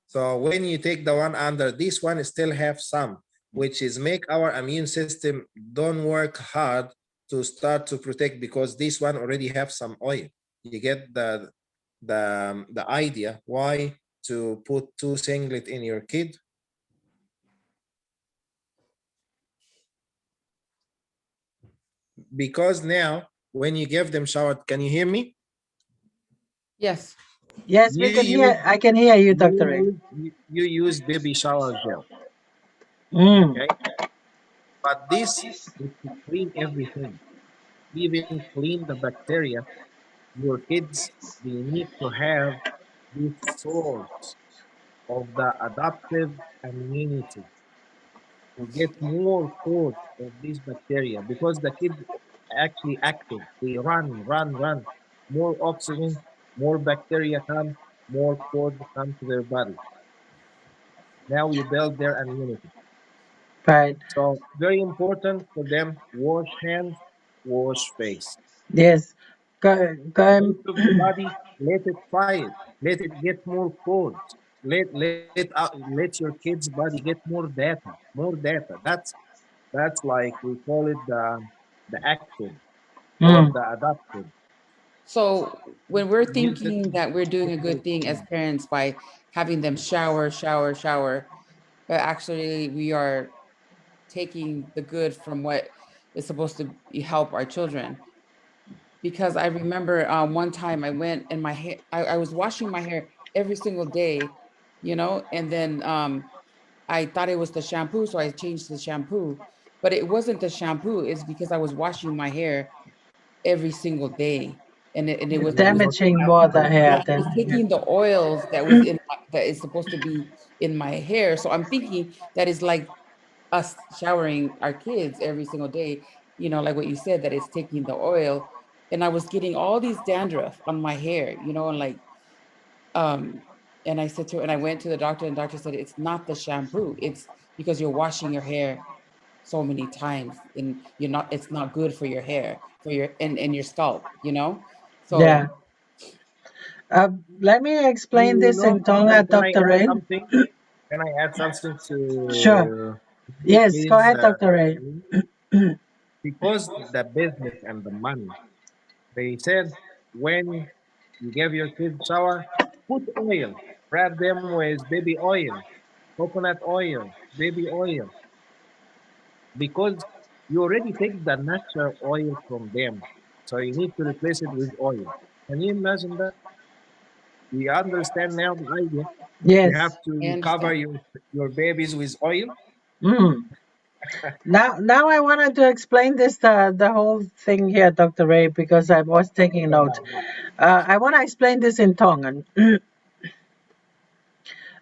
Speaker 2: So when you take the one under, this one still have some, which is make our immune system don't work hard to start to protect, because this one already have some oil. You get the idea why to put two singlet in your kid? Because now when you give them shower, can you hear me?
Speaker 4: Yes.
Speaker 1: Yes, we can hear. I can hear you, Dr. Ray.
Speaker 2: You use baby shower gel. Okay, but this is to clean everything, even clean the bacteria. Your kids, they need to have this source of the adaptive immunity to get more code of this bacteria, because the kids actually active. They run. More oxygen, more bacteria come, more code come to their body. Now you build their immunity.
Speaker 1: Right.
Speaker 2: So very important for them, wash hands, wash face.
Speaker 1: Yes.
Speaker 2: The
Speaker 1: Go,
Speaker 2: rest of the body, let it fight, let it get more codes. Let your kids' body get more data, more data. That's like we call it the active or
Speaker 1: mm,
Speaker 2: the adaptive.
Speaker 4: So when we're
Speaker 2: Immune
Speaker 4: thinking
Speaker 2: system
Speaker 4: that we're doing a good
Speaker 2: supposed
Speaker 4: thing as
Speaker 2: to-
Speaker 4: parents by having them shower, but actually we are taking the good from what is supposed to help our children. Because I remember one time I went and my hair, I was washing my hair every single day, and then I thought it was the shampoo, so I changed the shampoo. But it wasn't the shampoo, it's because I was washing my hair every single day. And it was it was
Speaker 1: damaging more the hair
Speaker 4: yeah, it was
Speaker 1: then. Yeah.
Speaker 4: taking the oils that is supposed to be in my hair. So I'm thinking that is like us showering our kids every single day, like what you said, that it's taking the oil. And I was getting all these dandruff on my hair, and like, um, and I said to her, and I went to the doctor, and the doctor said, it's not the shampoo. It's because you're washing your hair so many times, and it's not good for your hair, for your, and your scalp.
Speaker 1: Yeah.
Speaker 4: So
Speaker 1: Let me explain
Speaker 2: You
Speaker 1: this
Speaker 2: know,
Speaker 1: in Tonga,
Speaker 2: can I
Speaker 1: Dr.
Speaker 2: add
Speaker 1: Ray.
Speaker 2: something? Can I add something
Speaker 1: Sure.
Speaker 2: to
Speaker 1: Yes, go
Speaker 2: kids?
Speaker 1: ahead, Dr. Ray.
Speaker 2: Because the business and the money, they said when you give your kids shower, put oil, wrap them with baby oil, coconut oil, baby oil, because you already take the natural oil from them. So you need to replace it with oil. Can you imagine that? You understand now the idea? You have
Speaker 1: Yes.
Speaker 4: I
Speaker 2: to cover
Speaker 4: understand.
Speaker 2: your babies with oil.
Speaker 1: Mm. Now I wanted to explain this the whole thing here, Dr. Ray, because I was taking note. I want to explain this in Tongan.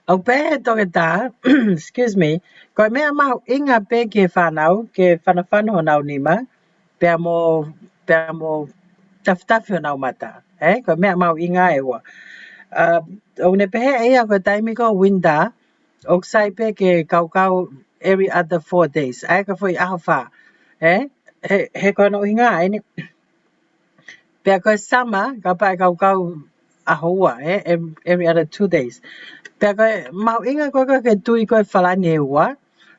Speaker 1: Au pe toke tā, excuse me, koe mea mau inga pe ke whanau, ke whanawhano nau nima, pea mo taftafi o nau mata. Koe mea mau inga e wa. O ne pehe ea koe taimi ko winda, o ksai pe ke kau every other 4 days. Ai ka fwoi aha wha. He koe no inga ai ni. Pea koe sama, ka pai kau ahoua, every other 2 days. Pea koe, mau inga koe ke tui koe whalani e ua.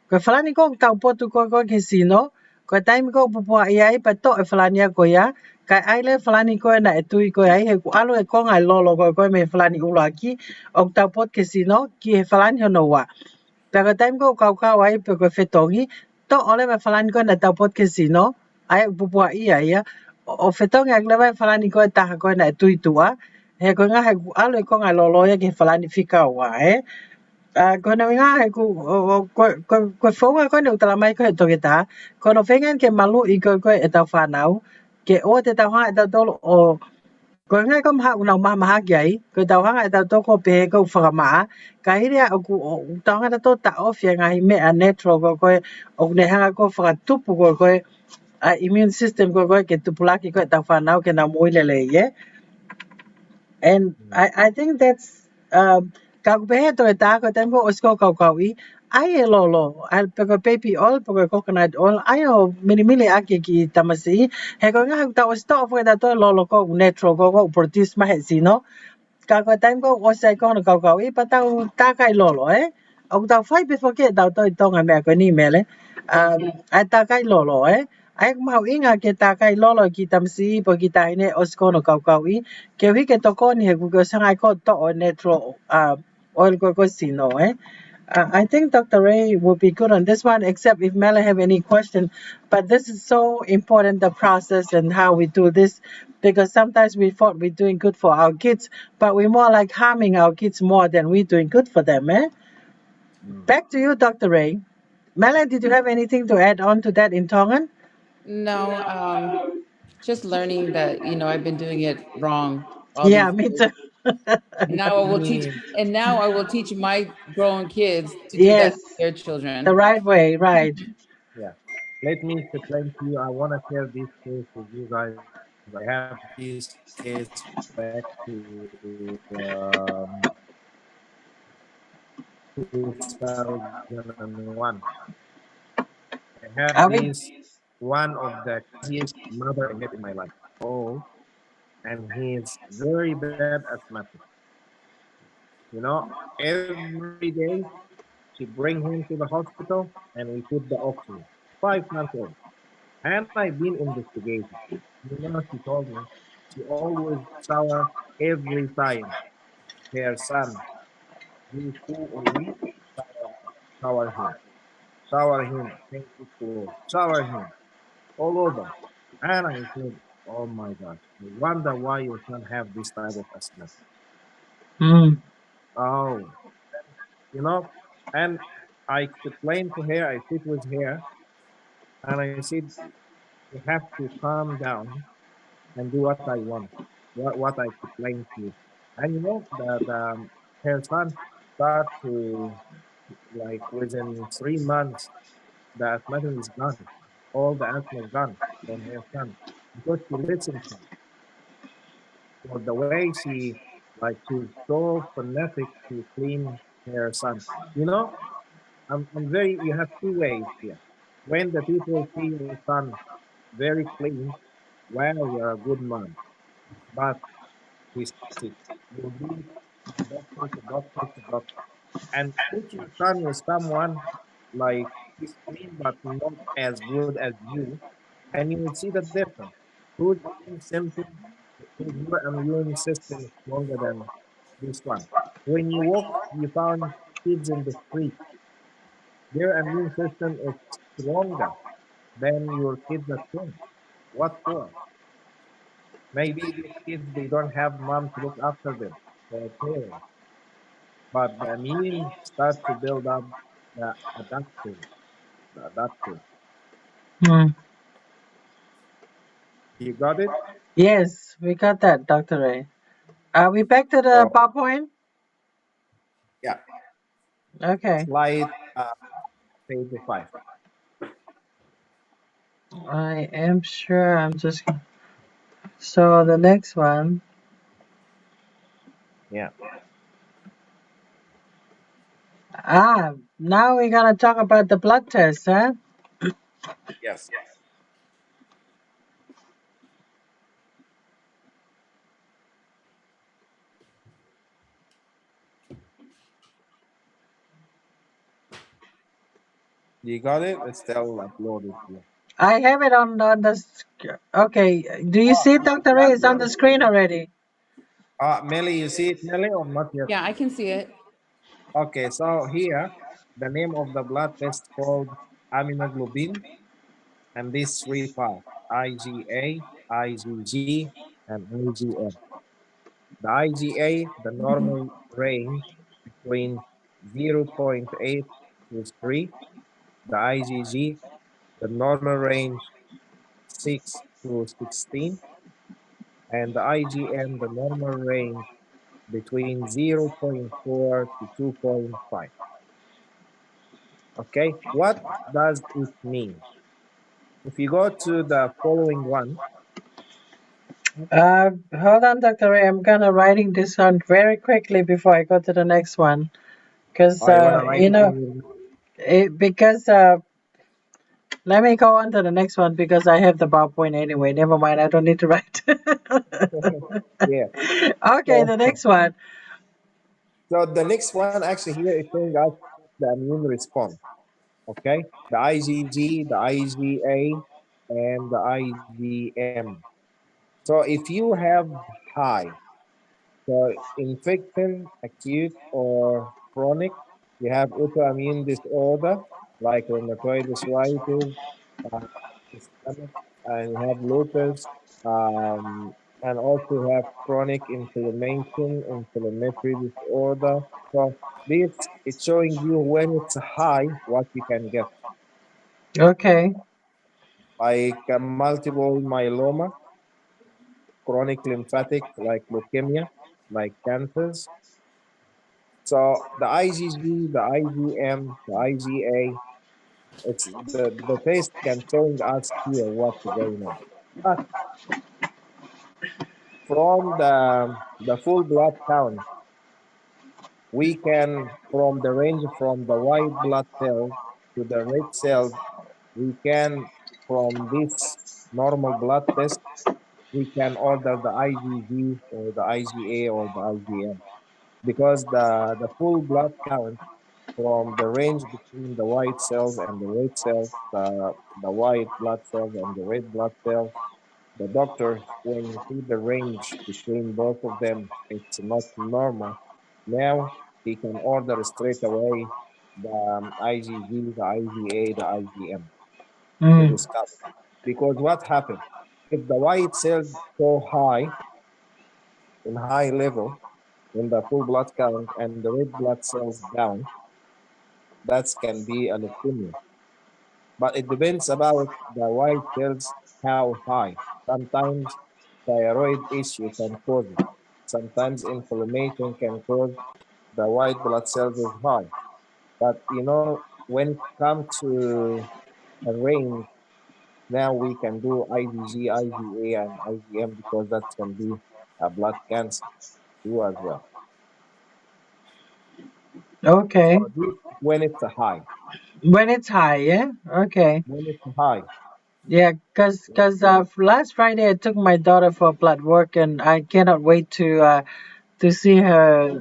Speaker 1: Koe whalani ko tau potu koe ke sino. Koe taimi ko pupua i ai, pa to e whalani a koe ia. Kai aile whalani koe na e tui koe ai, he ku alo e konga e lolo koe me whalani ula ki. O tau pot ke sino, ki he whalani hono ua. Pea koe taimi ko kau ai, pe koe whetongi. To ole me whalani koe na tau pot ke sino. Ai pupua i ai ia. O whetongi ak lewa e whalani koe taha koe na e tui tua. He koe ngā he ku alo e konga e lolo ia ki he whalani whika ua, Kono nga ko fonga ko no tala mai ko to kita kono fengen ke malu I ko e tau whanau ke o te tau hanga e tau tolo o ko ngai ko maha unau maha maha kiai ko tau hanga e tau toko pe ko whakamaa ka hiria o ku o tau hanga to ta ofia ngai me a natural ko o ne hanga ko whakatupu ko a immune system ko ke tupulaki ko e tau whanau ke na moilele ye. And I think that's kau to e tako tempo osko kau I ai e lolo al peko baby oil peko coconut oil ai o mili aki ki tamasi he ko nga ta o stop fo da to lolo ko natural ko produce ma he sino Kako time ko o sai ko no kau I patau takai lolo o tau fai before ke tau to tonga me ko ni mele ai takai lolo ai mau inga ke takai lolo ki tamsi po ki taine o sko no kau I ke wi ke to ko ni he ko sangai ko to o natural oil ko sino I think Dr. Ray will be good on this one, except if Mela have any question. But this is so important, the process and how we do this, because sometimes we thought we're doing good for our kids, but we're more like harming our kids more than we're doing good for them. Back to you, Dr. Ray. Mela, did you have anything to add on to that in Tongan?
Speaker 4: No, just learning that, I've been doing it wrong all
Speaker 1: Yeah,
Speaker 4: these
Speaker 1: me
Speaker 4: years.
Speaker 1: too.
Speaker 4: And now I will teach my grown kids to do that
Speaker 1: Yes,
Speaker 4: to their children.
Speaker 1: the right way, right.
Speaker 2: Yeah. Let me explain to you. I want to share this case with you guys. I have this case back to 2001. I have
Speaker 1: Are we?
Speaker 2: this one of the craziest mother I met in my life. Oh, and he's very bad asthmatic. You know, every day she bring him to the hospital and we put the oxygen. 5 months old. And I've been investigating. You know, she told me she always shower every time her son he poo or wee, shower, shower him, change his clothes, shower him all over. And I said, oh my gosh, I wonder why your son have this type of asthma.
Speaker 1: Mm.
Speaker 2: Oh, you know, and I explained to her, I sit with her, and I said, you have to calm down and do what I want, what I explained to you. And you know, her son start to, like, within 3 months, the asthmatic is gone. All the asthma is gone from her son because she listens to me. For the way she's so fanatic to clean her son. You know, you have two ways here. When the people see your son very clean, well, you're a good man. But he's sick. You'll be doctor to doctor to doctor. And put your son with someone like he's clean but not as good as you, and you will see the difference. Whose immune system is stronger than this one? When you walk, you found kids in the street. Their immune system is stronger than your kids at home. What for? Maybe these kids they don't have mom to look after them, their parents. But the immune start to build up the adaptive, the adaptive.
Speaker 1: Mm.
Speaker 2: You got it?
Speaker 1: Yes, we got that, Dr. Ray. Are we back to the
Speaker 2: So
Speaker 1: PowerPoint?
Speaker 2: yeah,
Speaker 1: Okay.
Speaker 2: slide page 5.
Speaker 1: I am sure I'm just. So the next one.
Speaker 2: Yeah.
Speaker 1: Now we're gonna talk about the blood test, huh?
Speaker 2: Yes. You got it? It's still uploaded here.
Speaker 1: I have it on the. Okay. Do you
Speaker 2: Oh,
Speaker 1: see it,
Speaker 2: you
Speaker 1: Dr. Ray?
Speaker 2: got
Speaker 1: It's on the screen already.
Speaker 2: Melly, you see it, Melly, or not yet?
Speaker 4: Yeah, I can see it.
Speaker 2: Okay, so here, the name of the blood test called aminoglobin, and these three parts, IgA, IgG, and IgM. The IgA, the normal range between 0.8 is 3, the IgG, the normal range 6 to 16, and the IgM, the normal range between 0.4 to 2.5. Okay, what does it mean? If you go to the following one,
Speaker 1: Hold on, Dr. Ray. I'm gonna writing this on very quickly before I go to the next one, because
Speaker 2: you want to write it in
Speaker 1: because let me go on to the next one because I have the PowerPoint anyway. Never mind. I don't need to write.
Speaker 2: yeah.
Speaker 1: Okay, the
Speaker 2: So,
Speaker 1: next one.
Speaker 2: so the next one actually here is showing us the immune response. Okay, the IgG, the IgA, and the IgM. So if you have high, so infection, acute or chronic, you have autoimmune disorder like rheumatoid arthritis, uh, systemic, and you have lupus, and also you have chronic inflammation, inflammatory disorder. So this it's showing you when it's high, what you can get,
Speaker 1: Okay.
Speaker 2: like multiple myeloma, chronic lymphatic like leukemia, like cancers. So the IgG, the IgM, the IgA, it's the test can showing us here what's going on. But from the full blood count, we can from the range from the white blood cell to the red cell, we can from this normal blood test, we can order the IgG or the IgA or the IgM because the full blood count from the range between the white cells and the red cells, the white blood cells and the red blood cells, the doctor, when you see the range between both of them, it's not normal. Now he can order straight away the IgG, the IgA, the IgM to
Speaker 1: Mm.
Speaker 2: discuss. Because what happened? If the white cells go high in high level in the full blood count and the red blood cells down, that can be a leukemia. But it depends about the white cells how high. Sometimes thyroid issue can cause it. Sometimes inflammation can cause the white blood cells is high. But when it comes to a range, now we can do IgG, IgA, and IgM because that can be a blood cancer too as well. So
Speaker 1: Okay.
Speaker 2: this when it's a high.
Speaker 1: When it's high, yeah. Okay.
Speaker 2: When it's high.
Speaker 1: Yeah, cause last Friday I took my daughter for blood work and I cannot wait to see her,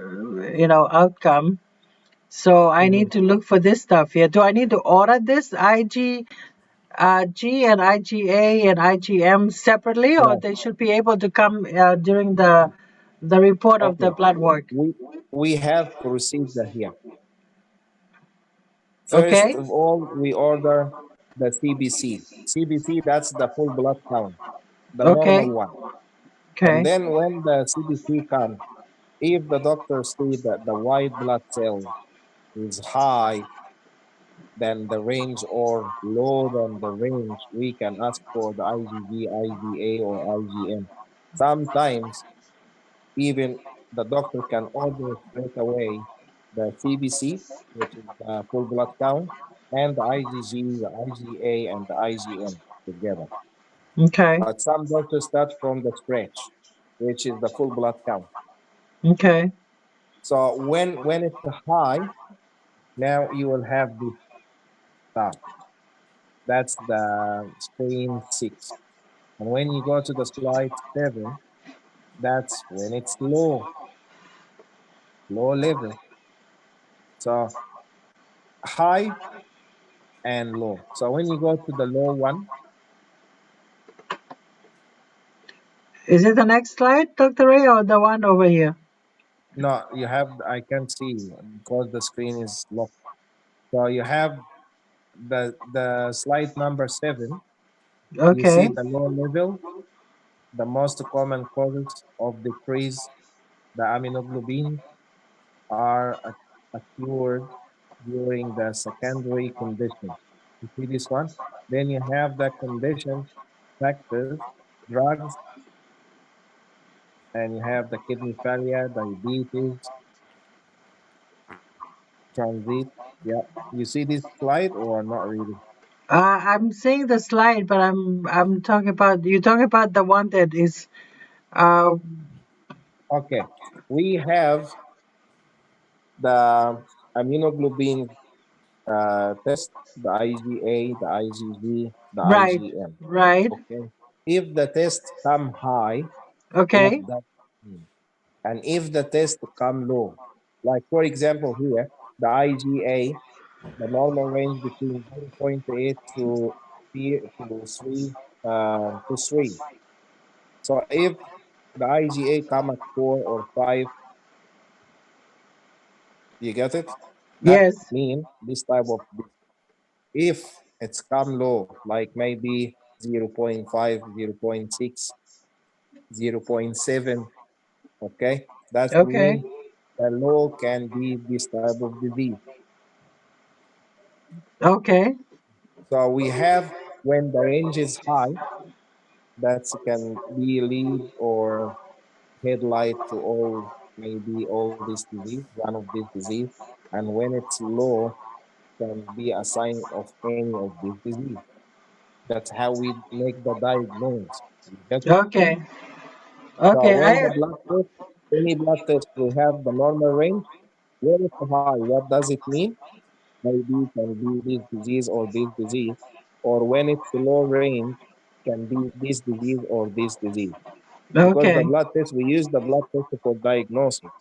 Speaker 1: outcome. So I
Speaker 2: Mhm.
Speaker 1: need to look for this stuff here. Do I need to order this G and IgA and IgM separately, or
Speaker 2: No.
Speaker 1: they should be able to come during the report of the
Speaker 2: Okay.
Speaker 1: blood work?
Speaker 2: We we have procedure here. First
Speaker 1: Okay.
Speaker 2: of all, we order the CBC. CBC, that's the full blood count, the normal
Speaker 1: Okay.
Speaker 2: one. And
Speaker 1: Okay.
Speaker 2: then when the CBC comes, if the doctor see that the white blood cell is high than the range or low than the range, we can ask for the IgG, IgA, or IgM. Sometimes even the doctor can order straight away the CBC, which is the full blood count, and the IgG, the IgA, and the IgM together.
Speaker 1: Okay.
Speaker 2: But some doctors start from the scratch, which is the full blood count.
Speaker 1: Okay.
Speaker 2: So when it's high, now you will have this stuff. That's the screen 6. And when you go to the slide 7, that's when it's low level. So high and low. So when you go to the low one,
Speaker 1: Is it the next slide, Dr. Ray, or the one over here?
Speaker 2: no, you have, I can't see because the screen is locked. So you have the slide number 7. You see
Speaker 1: Okay.
Speaker 2: the low level, the most common causes of decrease the aminoglobin are occurred during the secondary condition. You see this one? Then you have the condition, factors, drugs, and you have the kidney failure, diabetes, transit. Yeah. You see this slide or not really?
Speaker 1: I'm seeing the slide, but I'm talking about you talking about the one that is uh
Speaker 2: Okay. We have the immunoglobulin test, the IgA, the IgG, the
Speaker 1: right,
Speaker 2: IgM.
Speaker 1: right.
Speaker 2: Okay. If the test come high, what
Speaker 1: Okay.
Speaker 2: does it mean? And if the test come low, like for example here, the IgA, the normal range between 0.8 to 3 to 3. So if the IgA come at 4 or 5, you get it? That
Speaker 1: Yes.
Speaker 2: mean this type of, if it's come low, like maybe 0.5, 0.6, 0.7, okay? That
Speaker 1: Okay.
Speaker 2: mean the low can be this type of disease.
Speaker 1: Okay.
Speaker 2: So we have when the range is high, that can be lead or headlight to all, maybe all this disease, one of this disease. And when it's low, can be a sign of any of this disease. That's how we make the diagnosis. You get it?
Speaker 1: Okay.
Speaker 2: So
Speaker 1: Okay.
Speaker 2: when the blood test, any blood test will have the normal range. When it's high, what does it mean? Maybe it can be this disease or this disease. Or when it's low range, can be this disease or this disease. Because the
Speaker 1: Okay.
Speaker 2: blood test, we use the blood test for diagnosis.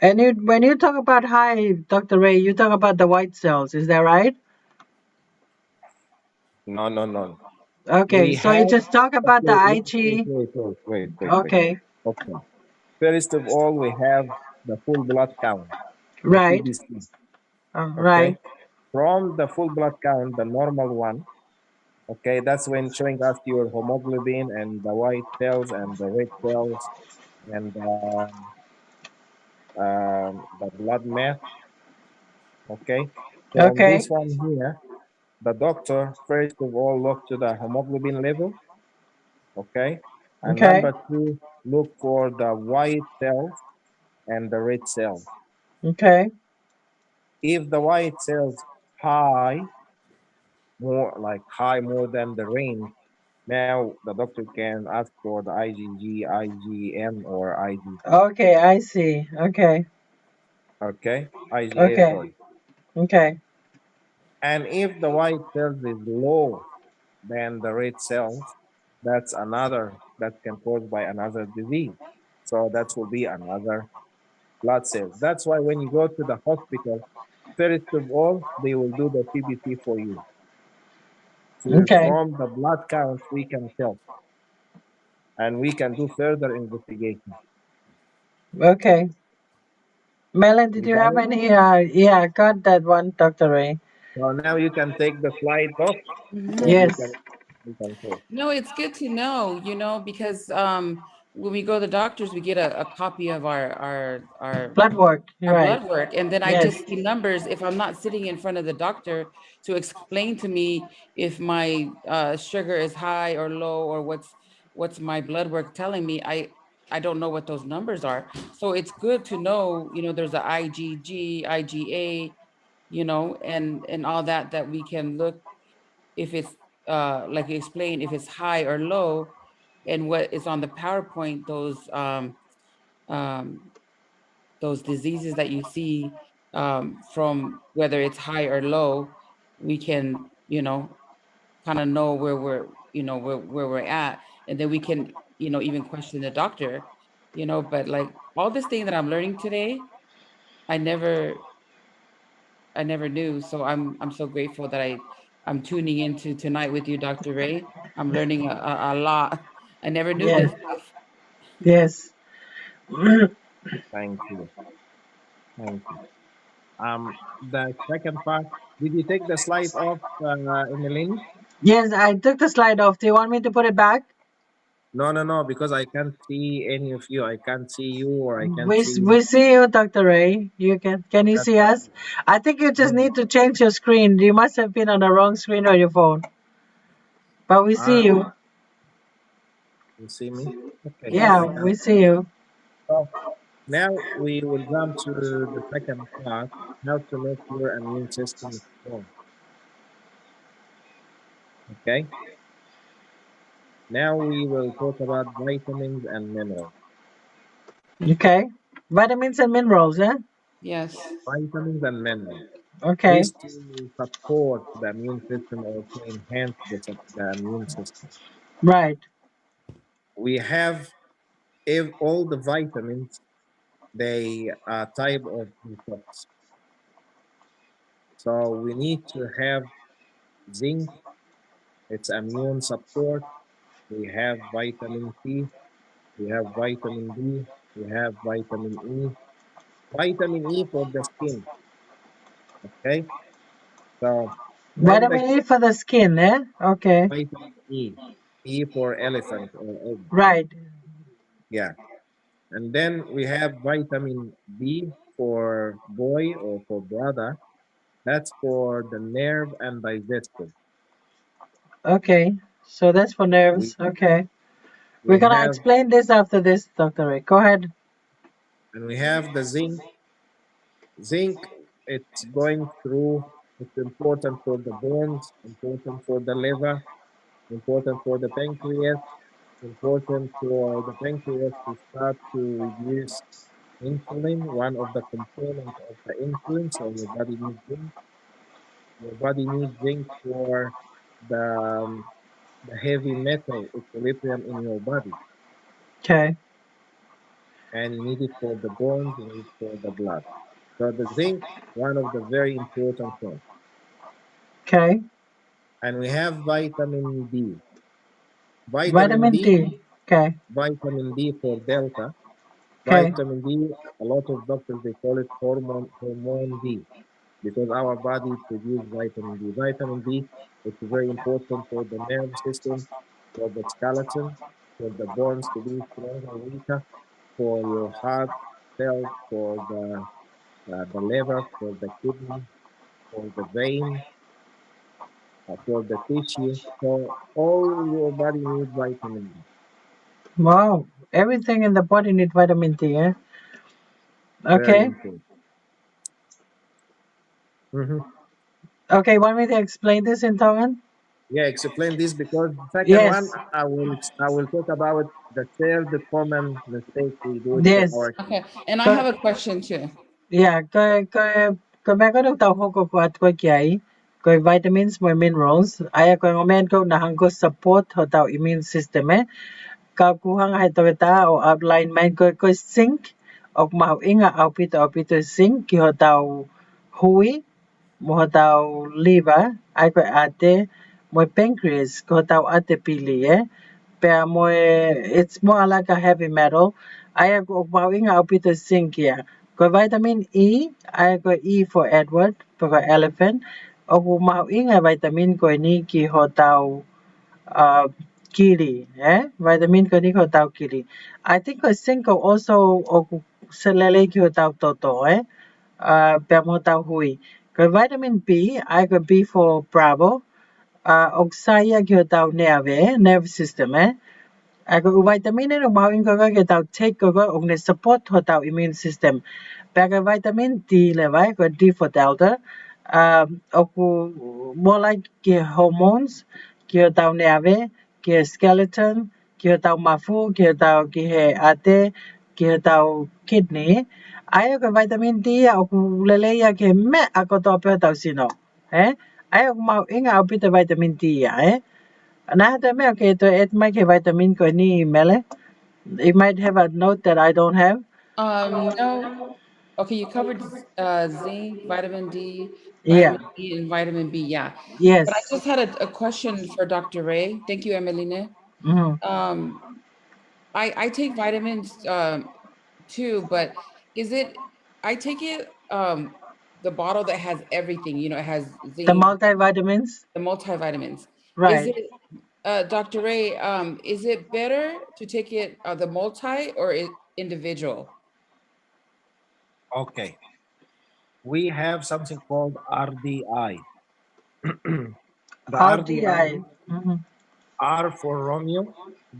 Speaker 1: And when you talk about high, Dr. Ray, you talk about the white cells, is that right?
Speaker 2: No, no, no.
Speaker 1: Okay,
Speaker 2: We
Speaker 1: so you
Speaker 2: have,
Speaker 1: just talk about the
Speaker 2: okay,
Speaker 1: IG.
Speaker 2: wait.
Speaker 1: Okay.
Speaker 2: Okay. First of all, we have the full blood count, the
Speaker 1: Right.
Speaker 2: PBC. Okay.
Speaker 1: Right.
Speaker 2: From the full blood count, the normal one, okay, that's when showing us your hemoglobin and the white cells and the red cells and the blood mass. Okay. From
Speaker 1: Okay.
Speaker 2: this one here, the doctor first of all look to the hemoglobin level. Okay. And
Speaker 1: Okay.
Speaker 2: number two, look for the white cells and the red cells.
Speaker 1: Okay.
Speaker 2: If the white cells high, more like high more than the range, now the doctor can ask for the IgG, IgM, or IG.
Speaker 1: Okay, I see. Okay.
Speaker 2: Okay, IgA,
Speaker 1: Okay.
Speaker 2: sorry.
Speaker 1: Okay.
Speaker 2: And if the white cells is low than the red cells, that's another that can caused by another disease. So that will be another blood cells. That's why when you go to the hospital, first of all, they will do the PBC for you. So
Speaker 1: Okay.
Speaker 2: from the blood count, we can tell and we can do further investigation.
Speaker 1: Okay. Melon, did
Speaker 2: You
Speaker 1: you
Speaker 2: got
Speaker 1: have
Speaker 2: it?
Speaker 1: any? Yeah, got that one, Dr. Ray.
Speaker 2: So now you can take the slide off so
Speaker 4: Mhm.
Speaker 1: Yes.
Speaker 2: we can talk.
Speaker 4: No, it's good to know, because when we go to the doctors, we get a copy of
Speaker 1: Blood work. You're
Speaker 4: our
Speaker 1: right.
Speaker 4: blood work, and then I
Speaker 1: Yes.
Speaker 4: just see numbers. If I'm not sitting in front of the doctor to explain to me if my sugar is high or low, or what's my blood work telling me, I don't know what those numbers are. So it's good to know, there's a IgG, IgA, and all that we can look if it's like you explained, if it's high or low, and what is on the PowerPoint, um, those diseases that you see, from whether it's high or low, we can, kind of know where where we're at, and then we can, even question the doctor, but like all this thing that I'm learning today, I never I never knew. So I'm so grateful that I'm tuning into tonight with you, Dr. Ray. I'm learning a lot. I never knew
Speaker 1: Yes.
Speaker 4: this stuff.
Speaker 1: Yes.
Speaker 2: Thank you. Thank you. The second part, did you take the slide off, Emeline?
Speaker 1: Yes, I took the slide off. Do you want me to put it back?
Speaker 2: No, because I can't see any of you. I can't see you, or I can't see.
Speaker 1: We see you, Dr. Ray. You can you
Speaker 2: That's
Speaker 1: see us? I think you just need to change your screen. You must have been on the wrong screen on your phone. But we see
Speaker 2: Ah,
Speaker 1: you.
Speaker 2: you see me? Okay,
Speaker 1: Yeah,
Speaker 4: Yes.
Speaker 2: I can.
Speaker 1: we see you.
Speaker 2: So now we will jump to the second part: how to make your immune system strong. Okay. Now we will talk about vitamins and minerals.
Speaker 1: Okay. Vitamins and minerals, yeah?
Speaker 4: Yes.
Speaker 2: Vitamins and minerals.
Speaker 1: Okay.
Speaker 2: This to support the immune system or to enhance the immune system.
Speaker 1: Right.
Speaker 2: We have all the vitamins, they are type of detox. So we need to have zinc, it's immune support. We have vitamin C, we have vitamin D, we have vitamin E. Vitamin E for the skin, okay? So when the
Speaker 1: Vitamin E for the skin, eh? Okay.
Speaker 2: vitamin E, E for elephant or egg,
Speaker 1: Right.
Speaker 2: yeah. And then we have vitamin B for boy or for brother. That's for the nerve and digestive.
Speaker 1: Okay. So that's for
Speaker 2: We
Speaker 1: nerves. Okay. We're
Speaker 2: we
Speaker 1: gonna
Speaker 2: have
Speaker 1: explain this after this, Dr. Ray. Go ahead.
Speaker 2: and we have the zinc. Zinc, it's going through. It's important for the bones, important for the liver, important for the pancreas, important for the pancreas to start to reduce insulin, one of the components of the insulin. So your body needs zinc. Your body needs zinc for the the heavy metal equilibrium in your body,
Speaker 1: Okay.
Speaker 2: and you need it for the bones, you need it for the blood. So the zinc, one of the very important ones.
Speaker 1: Okay.
Speaker 2: And we have vitamin D. Vitamin
Speaker 1: Vitamin
Speaker 2: D,
Speaker 1: D. Okay.
Speaker 2: vitamin D for delta.
Speaker 1: Okay.
Speaker 2: Vitamin D, a lot of doctors they call it hormone D because our body produces vitamin D. Vitamin D is very important for the nerve system, for the skeleton, for the bones to be stronger or weaker, for your heart cells, for the liver, for the kidney, for the vein, for the tissue. So all your body needs vitamin D.
Speaker 1: Wow. Everything in the body need vitamin D, eh?
Speaker 2: Very
Speaker 1: Okay.
Speaker 2: important. Mhm.
Speaker 1: Okay, want me to explain this in Tongan?
Speaker 2: Yeah, explain this because second
Speaker 1: Yes.
Speaker 2: one I will talk about the third common mistake we do it for
Speaker 1: Yes.
Speaker 2: our kids.
Speaker 4: Okay. And I
Speaker 1: Ko,
Speaker 4: have a question too.
Speaker 1: yeah, ko me ko tau hoko ko at ko kiai. Ko vitamins mo minerals. Aya ko ngomen ko nahang ko support ho tau immune system eh. Ka kuhang hai to ta o outline main ko zinc ok mau inga au pito zinc ki ho tau hui mo ho tau liver ai ko ate mo pancreas ko tau ate pili eh. Pero mo it's more like a heavy metal. Ay ko mawing nga upito zinc ko vitamin E, ay ko E for Edward, for elephant. O ko mawing nga vitamin ko ni ki ho tau kili, eh? Vitamin ko ni ho tau kili. I think ko zinc ko also o ko selele ki ho tau toto, eh? Pero mo tau hui. Ko vitamin B, ay ko B for Bravo. Oxaya ki ho tau nerve, nerve system, eh? Ako vitamin no mawin ko ka tau take ko og ne support ho tau immune system. Pega vitamin D le vai ko D for delta. Oku more like ki hormones ki ho tau nerve, ki skeleton, ki ho tau mafu, ki ho tau ki he ate, ki ho tau kidney. Ai ko vitamin D oku lele ya ke me ako to pe tau sino. Eh? Ai oku mau inga au pita vitamin D eh? Another okay, to it make a vitamin ko ni mele. It might have a note that I don't have.
Speaker 4: No. Okay, you covered zinc, vitamin D,
Speaker 1: Yeah.
Speaker 4: vitamin E, and vitamin B. Yeah. But I
Speaker 1: Yes.
Speaker 4: just had a question for Dr. Ray. Thank you, Emeline.
Speaker 1: Mm-hmm.
Speaker 4: Um, I take vitamins too, but is it I take it the bottle that has everything, it has
Speaker 1: The
Speaker 4: zinc,
Speaker 1: multivitamins.
Speaker 4: the multivitamins. Is
Speaker 1: Right.
Speaker 4: it Dr. Ray, is it better to take it the multi or individual?
Speaker 2: Okay. We have something called RDI. The RDI,
Speaker 1: RDI. Mm-hmm.
Speaker 2: R for Romeo,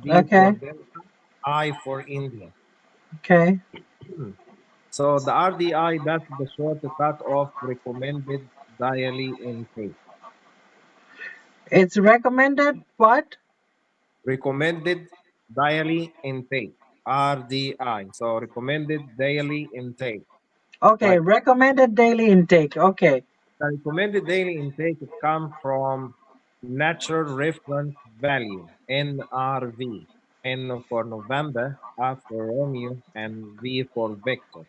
Speaker 2: D for
Speaker 1: Okay.
Speaker 2: Delta, I for India.
Speaker 1: Okay.
Speaker 2: So the RDI, that's the shortcut of recommended daily intake.
Speaker 1: It's recommended what?
Speaker 2: Recommended daily intake, RDI. So recommended daily intake.
Speaker 1: Okay,
Speaker 2: Like
Speaker 1: recommended daily intake. Okay.
Speaker 2: the recommended daily intake comes from natural reference value, NRV. N for November, R for Romeo, and V for Victor.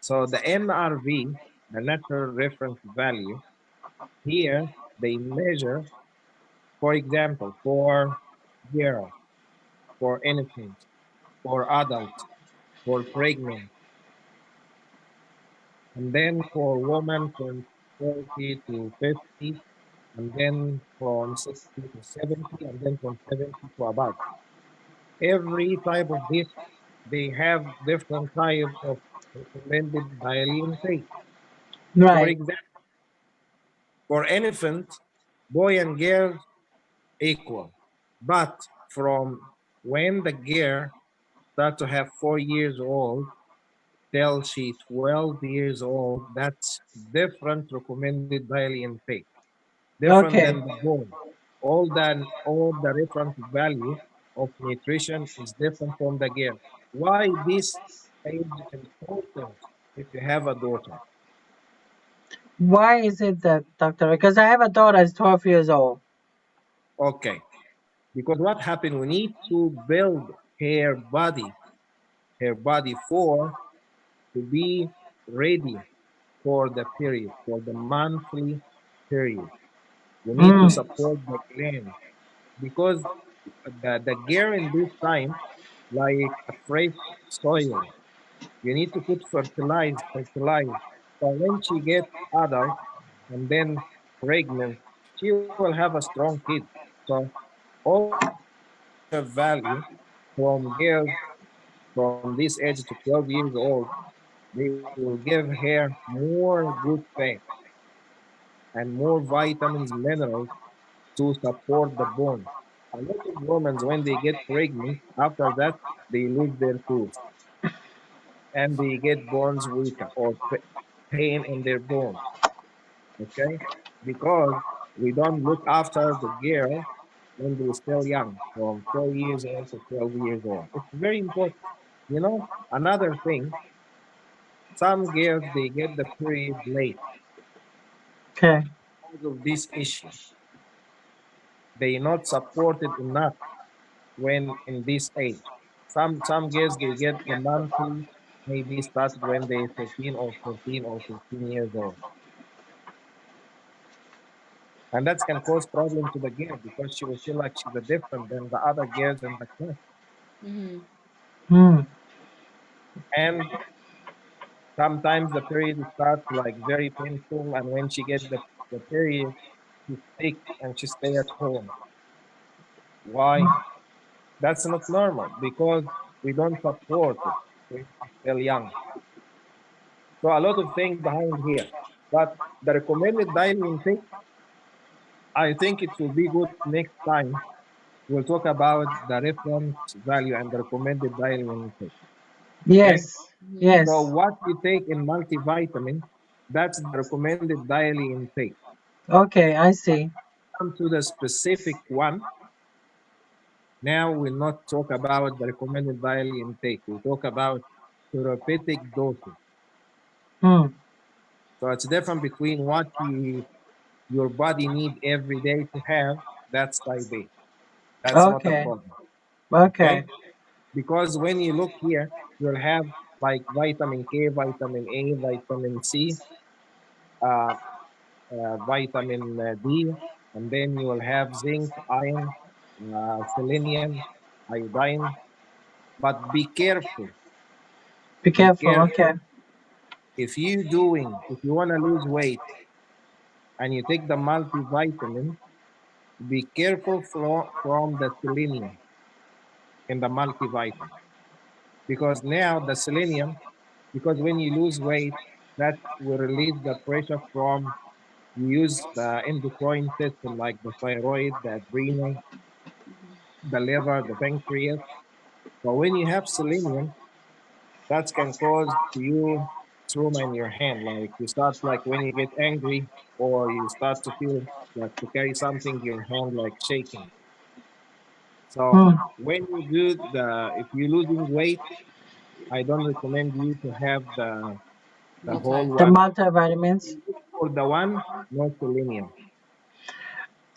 Speaker 2: So the NRV, the natural reference value, here they measure, for example, for girl, for infant, for adult, for pregnant, and then for woman from 40 to 50, and then from 60 to 70, and then from 70 to above. Every type of this, they have different type of recommended daily intake. For
Speaker 1: Right.
Speaker 2: example, for infant, boy and girl equal. But from when the girl start to have 4 years old till she 12 years old, that's different recommended daily intake. Different than
Speaker 1: Okay.
Speaker 2: the boy. All the reference value of nutrition is different from the girl. Why this age important if you have a daughter?
Speaker 1: Why is it that, Doctor? Because I have a daughter who's 12 years old.
Speaker 2: Okay. Because what happened, we need to build her body to be ready for the period, for the monthly period. We need to
Speaker 1: Mm.
Speaker 2: support the gland because the gear in this time, like a fresh soil, you need to put fertilize. So when she gets adult and then pregnant, she will have a strong kid. So all the nutritional value from girls from this age to 12 years old, they will give her more good fat and more vitamins, minerals to support the bone. A lot of women, when they get pregnant, after that, they lose their tooth and they get bones weaker or pain in their bones. Okay? Because we don't look after the girl when they're still young, from 4 years old to 12 years old. It's very important. You know, another thing, some girls, they get the period late
Speaker 1: Okay.
Speaker 2: because of this issue. They not supported enough when in this age. Some girls they get the monthly maybe started when they 13 or 14 or 15 years old. And that can cause problem to the girl because she will feel like she's a different than the other girls in the class.
Speaker 4: Mm-hmm.
Speaker 1: Mm.
Speaker 2: And sometimes the period starts like very painful and when she gets the period, she's sick and she stay at home. Why? That's not normal because we don't support it when she's still young. So a lot of things behind here. But the recommended daily intake, I think it will be good next time. We'll talk about the reference value and the recommended daily intake. Okay.
Speaker 1: Yes.
Speaker 4: Mm-hmm.
Speaker 2: So
Speaker 1: Yes.
Speaker 2: what you take in multivitamin, that's the recommended daily intake.
Speaker 1: Okay, I see.
Speaker 2: Come to the specific one. Now we'll not talk about the recommended daily intake. We'll talk about therapeutic doses.
Speaker 1: Mm.
Speaker 2: So it's different between what your body need every day to have. That's type A. That's not a
Speaker 1: Okay.
Speaker 2: problem. Okay.
Speaker 1: Okay.
Speaker 2: Because when you look here, you'll have like vitamin K, vitamin A, vitamin C, uh, vitamin D, and then you will have zinc, iron, selenium, iodine. But be careful.
Speaker 1: Be
Speaker 2: Be
Speaker 1: careful.
Speaker 2: careful.
Speaker 1: Okay.
Speaker 2: If you want to lose weight and you take the multivitamin, be careful from the selenium in the multivitamin, because now the selenium, because when you lose weight, that will release the pressure from, you use the endocrine system like the thyroid, the adrenal, the liver, the pancreas. But when you have selenium, that can cause you trauma in your hand. Like you start, like when you get angry or you start to feel like to carry something, your hand like shaking. So
Speaker 1: Hmm.
Speaker 2: when you do if you're losing weight, I don't recommend you to have the whole
Speaker 1: The
Speaker 2: one.
Speaker 1: multivitamins.
Speaker 2: For the one, no selenium.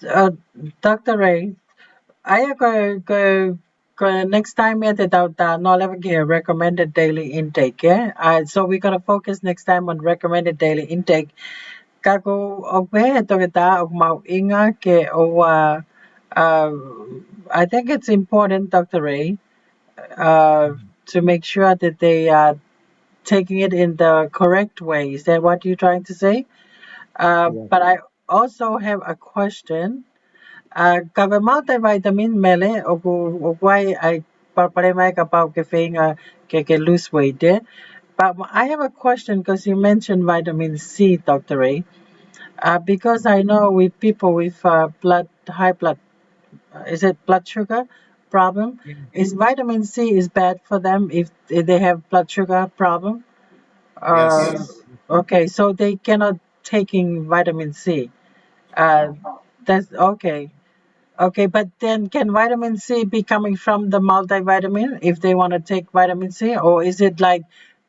Speaker 1: Uh, Dr. Ray, I go next time at the no level gear recommended daily intake. Yeah. So we're gonna focus next time on recommended daily intake. Kako ogbe to kita og mau inga ke uh, I think it's important, Dr. Ray, to make sure that they are taking it in the correct way. Is that what you're trying to say?
Speaker 2: Yeah.
Speaker 1: But I also have a question. Kabe multivitamin mele o why I pare mai ka pau ke feinga ke lose weight. But I have a question because you mentioned vitamin C, Dr. Ray. Because I know with people with high blood, is it blood sugar problem?
Speaker 2: Yeah.
Speaker 1: Is vitamin C is bad for them if they have blood sugar problem?
Speaker 2: Yes.
Speaker 1: Okay, so they cannot taking vitamin C. Uh,
Speaker 2: No.
Speaker 1: that's okay. Okay, but then can vitamin C be coming from the multivitamin if they want to take vitamin C, or is it like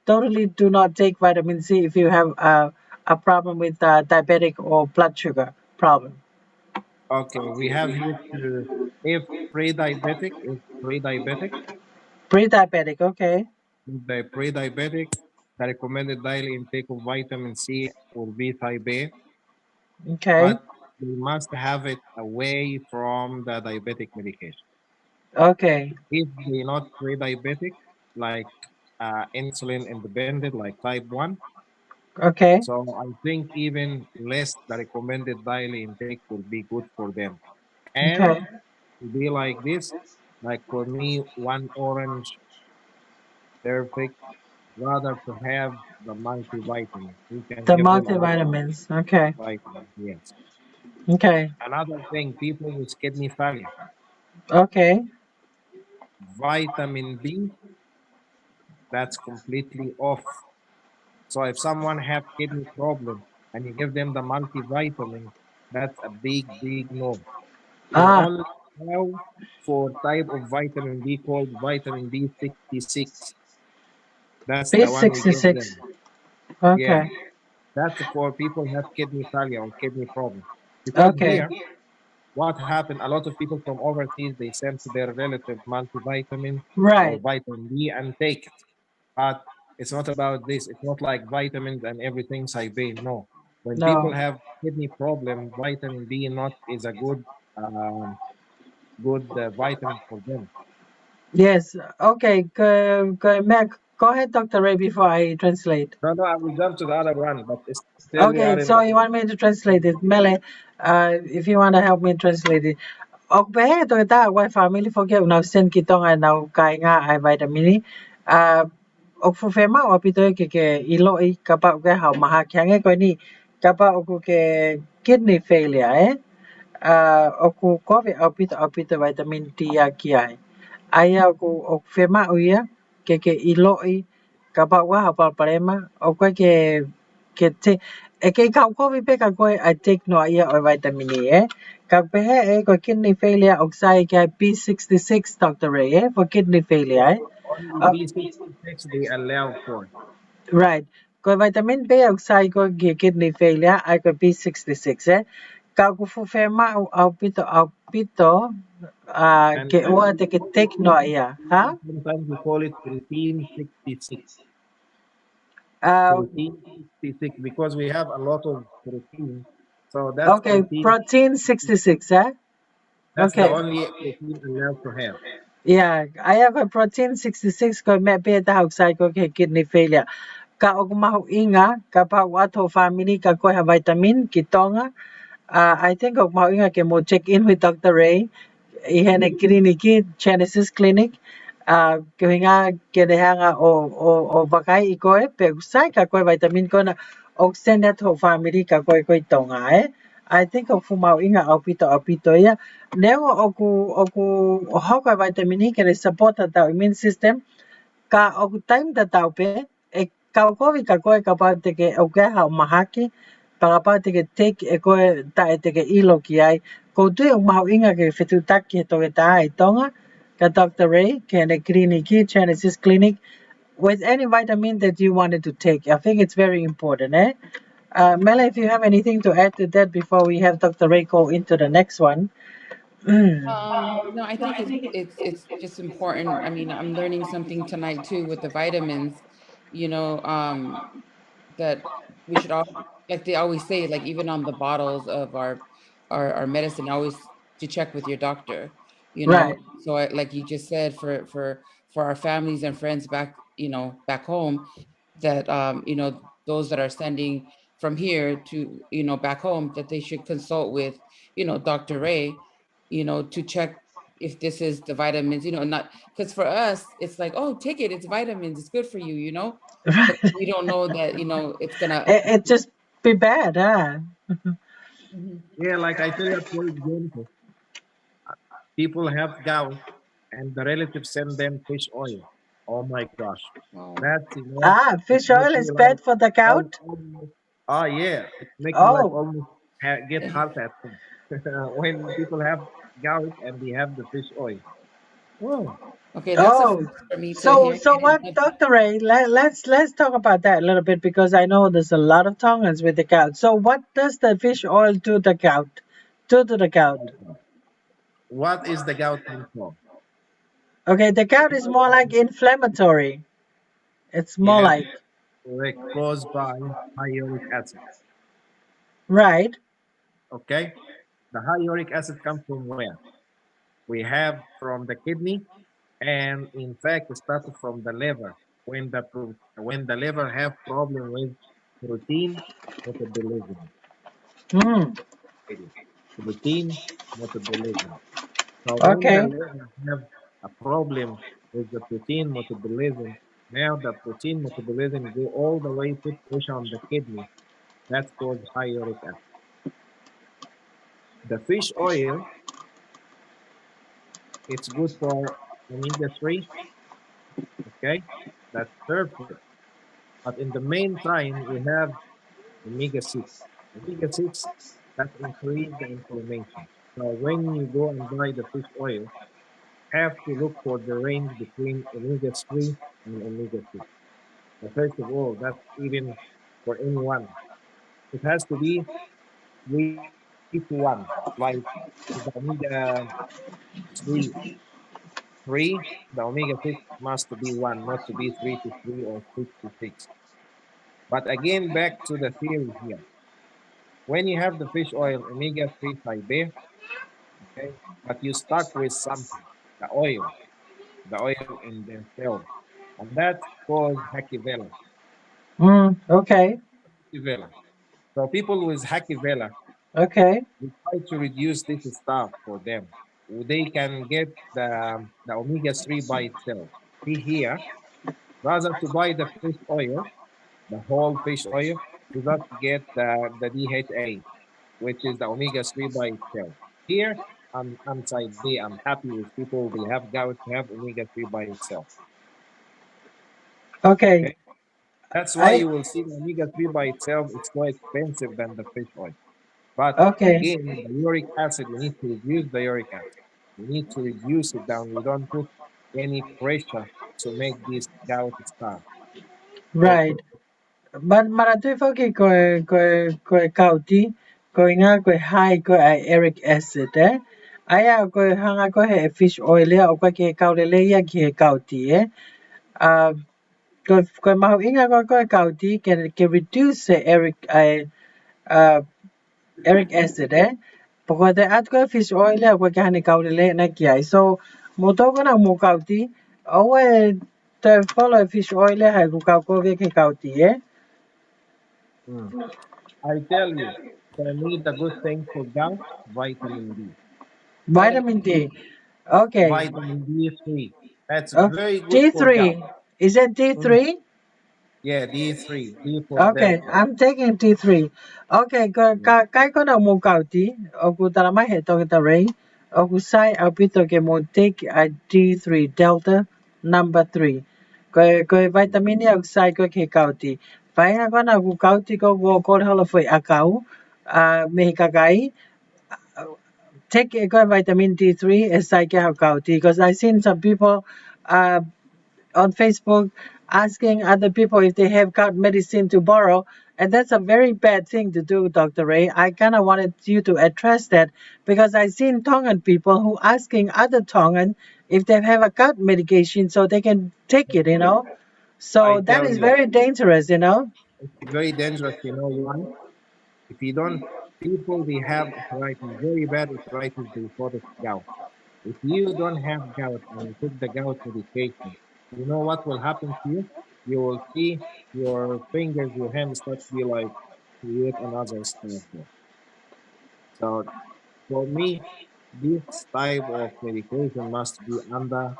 Speaker 1: totally do not take vitamin C if you have a problem with diabetic or blood sugar problem?
Speaker 2: Okay, we have here to, if pre-diabetic,
Speaker 1: Pre-diabetic, okay,
Speaker 2: the pre-diabetic, the recommended daily intake of vitamin C will be type A,
Speaker 1: okay,
Speaker 2: but we must have it away from the diabetic medication.
Speaker 1: okay,
Speaker 2: If they're not pre-diabetic, like insulin independent, like type 1,
Speaker 1: okay,
Speaker 2: so I think even less the recommended daily intake will be good for them. And
Speaker 1: okay.
Speaker 2: to be like this, like for me, one orange, perfect, rather to have the multivitamin. We can
Speaker 1: The
Speaker 2: give them a lot of
Speaker 1: multivitamins, okay,
Speaker 2: vitamins. Yes.
Speaker 1: okay,
Speaker 2: Another thing, people with kidney failure,
Speaker 1: okay.
Speaker 2: vitamin B, that's completely off. So if someone have kidney problem and you give them the multivitamin, that's a big, big no. We
Speaker 1: Ah,
Speaker 2: only allow for type of vitamin B called vitamin B66. That's the one we give
Speaker 1: B66,
Speaker 2: them. Yeah,
Speaker 1: okay,
Speaker 2: that's for people who have kidney failure or kidney problem. Because
Speaker 1: okay,
Speaker 2: here, what happened, a lot of people from overseas, they send to their relative multivitamin or
Speaker 1: right,
Speaker 2: vitamin B and take it. But it's not about this. It's not like vitamins and everything Saibane. No. When people
Speaker 1: no.
Speaker 2: have kidney problem, vitamin B not is a good vitamin for them.
Speaker 1: Yes, okay, go ahead, Dr. Ray, before I translate.
Speaker 2: No, no, I will jump to the other one, but still we
Speaker 1: Okay,
Speaker 2: are in
Speaker 1: so
Speaker 2: the.
Speaker 1: you want me to translate it? Mele, if you want to help me translate it. Okay, to ta wai family forget now send kita nga now kai nga ai vitamin ni. Ok fu fe ma opi to ke ilo I kapa ke hau maha kyang ko ni kapa oku ke kidney failure oku ko ve opi to vitamin D ya kiai. Aya oku ok fe ma uya ke ilo I kapa wa hau palparema ok ke te e ke kau ko vi pe ka ko I take no ia o vitamin E. Kagpehe ko kidney failure oxai ka B66 Dr. Ray for kidney failure
Speaker 2: Only
Speaker 1: Uh,
Speaker 2: B66 they allow for.
Speaker 1: right. Ko vitamin B oxai ko kidney failure ay ko B66 Kau ko fu ferma au pito
Speaker 2: And
Speaker 1: ke
Speaker 2: and
Speaker 1: ua te ke take no ia. Ha?
Speaker 2: sometimes we call it protein 66.
Speaker 1: Uh,
Speaker 2: Protein 66 because we have a lot of protein. So that's
Speaker 1: okay,
Speaker 2: protein.
Speaker 1: protein 66
Speaker 2: That's the
Speaker 1: Okay.
Speaker 2: only protein allowed to have.
Speaker 1: Yeah, I have a protein 66 ko me pe ta oxai ko ke kidney failure. Ka og mahu inga ka pa wato family ka ko ha vitamin kitonga I think of mauinga ke mo check in with Dr. Ray. Ihene kliniki Genesis Clinic. Kuhinga kedehanga o bakai ikoe pe usai ka koe vitamin ko na oxenet ho family ka koe tonga I think of mauinga apito ya. Neo oku hoka vitamin ke support the immune system ka o time da tau pe e ka ko vi ka ko ka pa te ke o ke ha mahaki pa pa te ke take e ko ta e te ke ilo ki ai ko tu o mau inga ke fitu tak ke to ke ta ai tonga ka Dr. Ray ke ne kliniki Genesis Clinic with any vitamin that you wanted to take. I think it's very important, eh? Mela, if you have anything to add to that before we have Dr. Ray go into the next one.
Speaker 4: No, I think it's just important. I mean, I'm learning something tonight too with the vitamins, you know, that we should all, like they always say, like even on the bottles of our medicine, always to check with your doctor, you know.
Speaker 1: Right.
Speaker 4: So like you just said, for our families and friends back, you know, back home, that you know, those that are sending from here to, you know, back home, that they should consult with, you know, Dr. Ray, you know, to check if this is the vitamins, you know, not because for us it's like, oh, take it, it's vitamins, it's good for you, you know, but we don't know that, you know, it's gonna.
Speaker 1: It just be bad, huh?
Speaker 4: Mhm.
Speaker 2: Yeah, like I tell you, for example, people have gout and the relatives send them fish oil. Oh my gosh.
Speaker 4: Oh,
Speaker 2: That's enough. It
Speaker 1: Fish
Speaker 2: makes
Speaker 1: oil
Speaker 2: me
Speaker 1: is
Speaker 2: like
Speaker 1: bad for the gout.
Speaker 2: almost, oh yeah, it makes me like
Speaker 1: Oh,
Speaker 2: almost get
Speaker 4: yeah.
Speaker 2: heart attack when people have gout and they have the fish oil. Oh,
Speaker 4: Okay, that's a
Speaker 1: oh.
Speaker 4: first for me to
Speaker 1: So,
Speaker 4: hear.
Speaker 1: so what, Dr. Ray? Let's talk about that a little bit because I know there's a lot of tongans with the gout. So, what does the fish oil do the gout? Do to the gout?
Speaker 2: okay. What is the gout thing for?
Speaker 1: Okay, the gout is more like inflammatory. It's more
Speaker 2: Yeah,
Speaker 1: like
Speaker 2: like caused by high uric acid.
Speaker 1: right.
Speaker 2: Okay, the high uric acid comes from where? We have from the kidney, and in fact, it started from the liver. When the liver have problem with protein metabolism,
Speaker 1: Hmm.
Speaker 2: protein metabolism. So when the
Speaker 1: Okay.
Speaker 2: liver have a problem with the protein metabolism, now the protein metabolism go all the way put pressure on the kidney. That's called high uric acid. The fish oil, it's good for omega-3, okay? That's perfect. But in the meantime, we have omega-6. Omega-6 that increase the inflammation. So when you go and buy the fish oil, have to look for the range between omega-3 and omega-6. So first of all, that's even for anyone. It has to be 3 to 1. Like the omega-3, 3, the omega-6 must be 1, not to be 3 to 3 or 6 to 6. But again, back to the theory here. When you have the fish oil, omega-3 fiber, okay, but you stuck with something, the oil in the cell, and that's called Hakivela.
Speaker 1: Hmm. Okay.
Speaker 2: Hakivela. So people with Hakivela,
Speaker 1: Okay.
Speaker 2: we try to reduce this stuff for them. They can get the omega-3 by itself. See here, rather to buy the fish oil, the whole fish oil, you just get the DHA, which is the omega-3 by itself. Here, I'm side B. I'm happy with people they have gout to have omega-3 by itself.
Speaker 1: Okay.
Speaker 2: Okay, that's why
Speaker 1: I
Speaker 2: you will see the omega-3 by itself. It's more expensive than the fish oil. But
Speaker 1: okay.
Speaker 2: again, the uric acid, we need to reduce the uric acid. We need to reduce it down. We don't put any pressure to make this gout start. Okay.
Speaker 1: Right. But maratui foki koe kauti, koe ngā koe hai koe ai uric acid, eh? Aia koe hanga koe he fish oil ia o koe ke kaurele ia ki he kauti, eh? Uh, koe mahu inga koe kauti ke reduce the uric acid, eh? Poko te at koe fish oil ia koe ke hane kaurele na ki ai. So, mo toko na mo kauti, oe te follow fish oil hai ku kau koe ke kauti, eh?
Speaker 2: Mm. I tell you. For me, the good thing for gout, vitamin D.
Speaker 1: Vitamin D. Okay.
Speaker 2: Vitamin D3. That's
Speaker 1: Oh,
Speaker 2: very good for gout.
Speaker 1: D3. Is it
Speaker 2: Mm.
Speaker 1: D3?
Speaker 2: Yeah, D3. D for
Speaker 1: Okay,
Speaker 2: delta.
Speaker 1: I'm taking D3. Okay,
Speaker 2: Yeah.
Speaker 1: cái nào mua cao tí, ở cụ ta làm hết tôi ta ray, ở cụ sai ở biết tôi cái mua take a D3 Delta number 3. Cái vitamin này ở sai cái cao tí. Phải là cái nào cụ cao tí có là phải à cao, mấy cái take cái vitamin D3 is sai cái cao tí, because I seen some people uh on Facebook asking other people if they have got medicine to borrow. And that's a very bad thing to do, Dr. Ray. I kind of wanted you to address that because I've seen Tongan people who asking other Tongan if they have a gut medication so they can take it, you know.
Speaker 2: I
Speaker 1: So that
Speaker 2: tell
Speaker 1: is
Speaker 2: you,
Speaker 1: very dangerous, you know.
Speaker 2: it's very dangerous. You know why? If you don't, people they have arthritis, very bad arthritis. They call it gout. If you don't have gout and you take the gout medication, you know what will happen to you? You will see your fingers, your hands start to be like create another stuff there. So for me, this type of medication must be under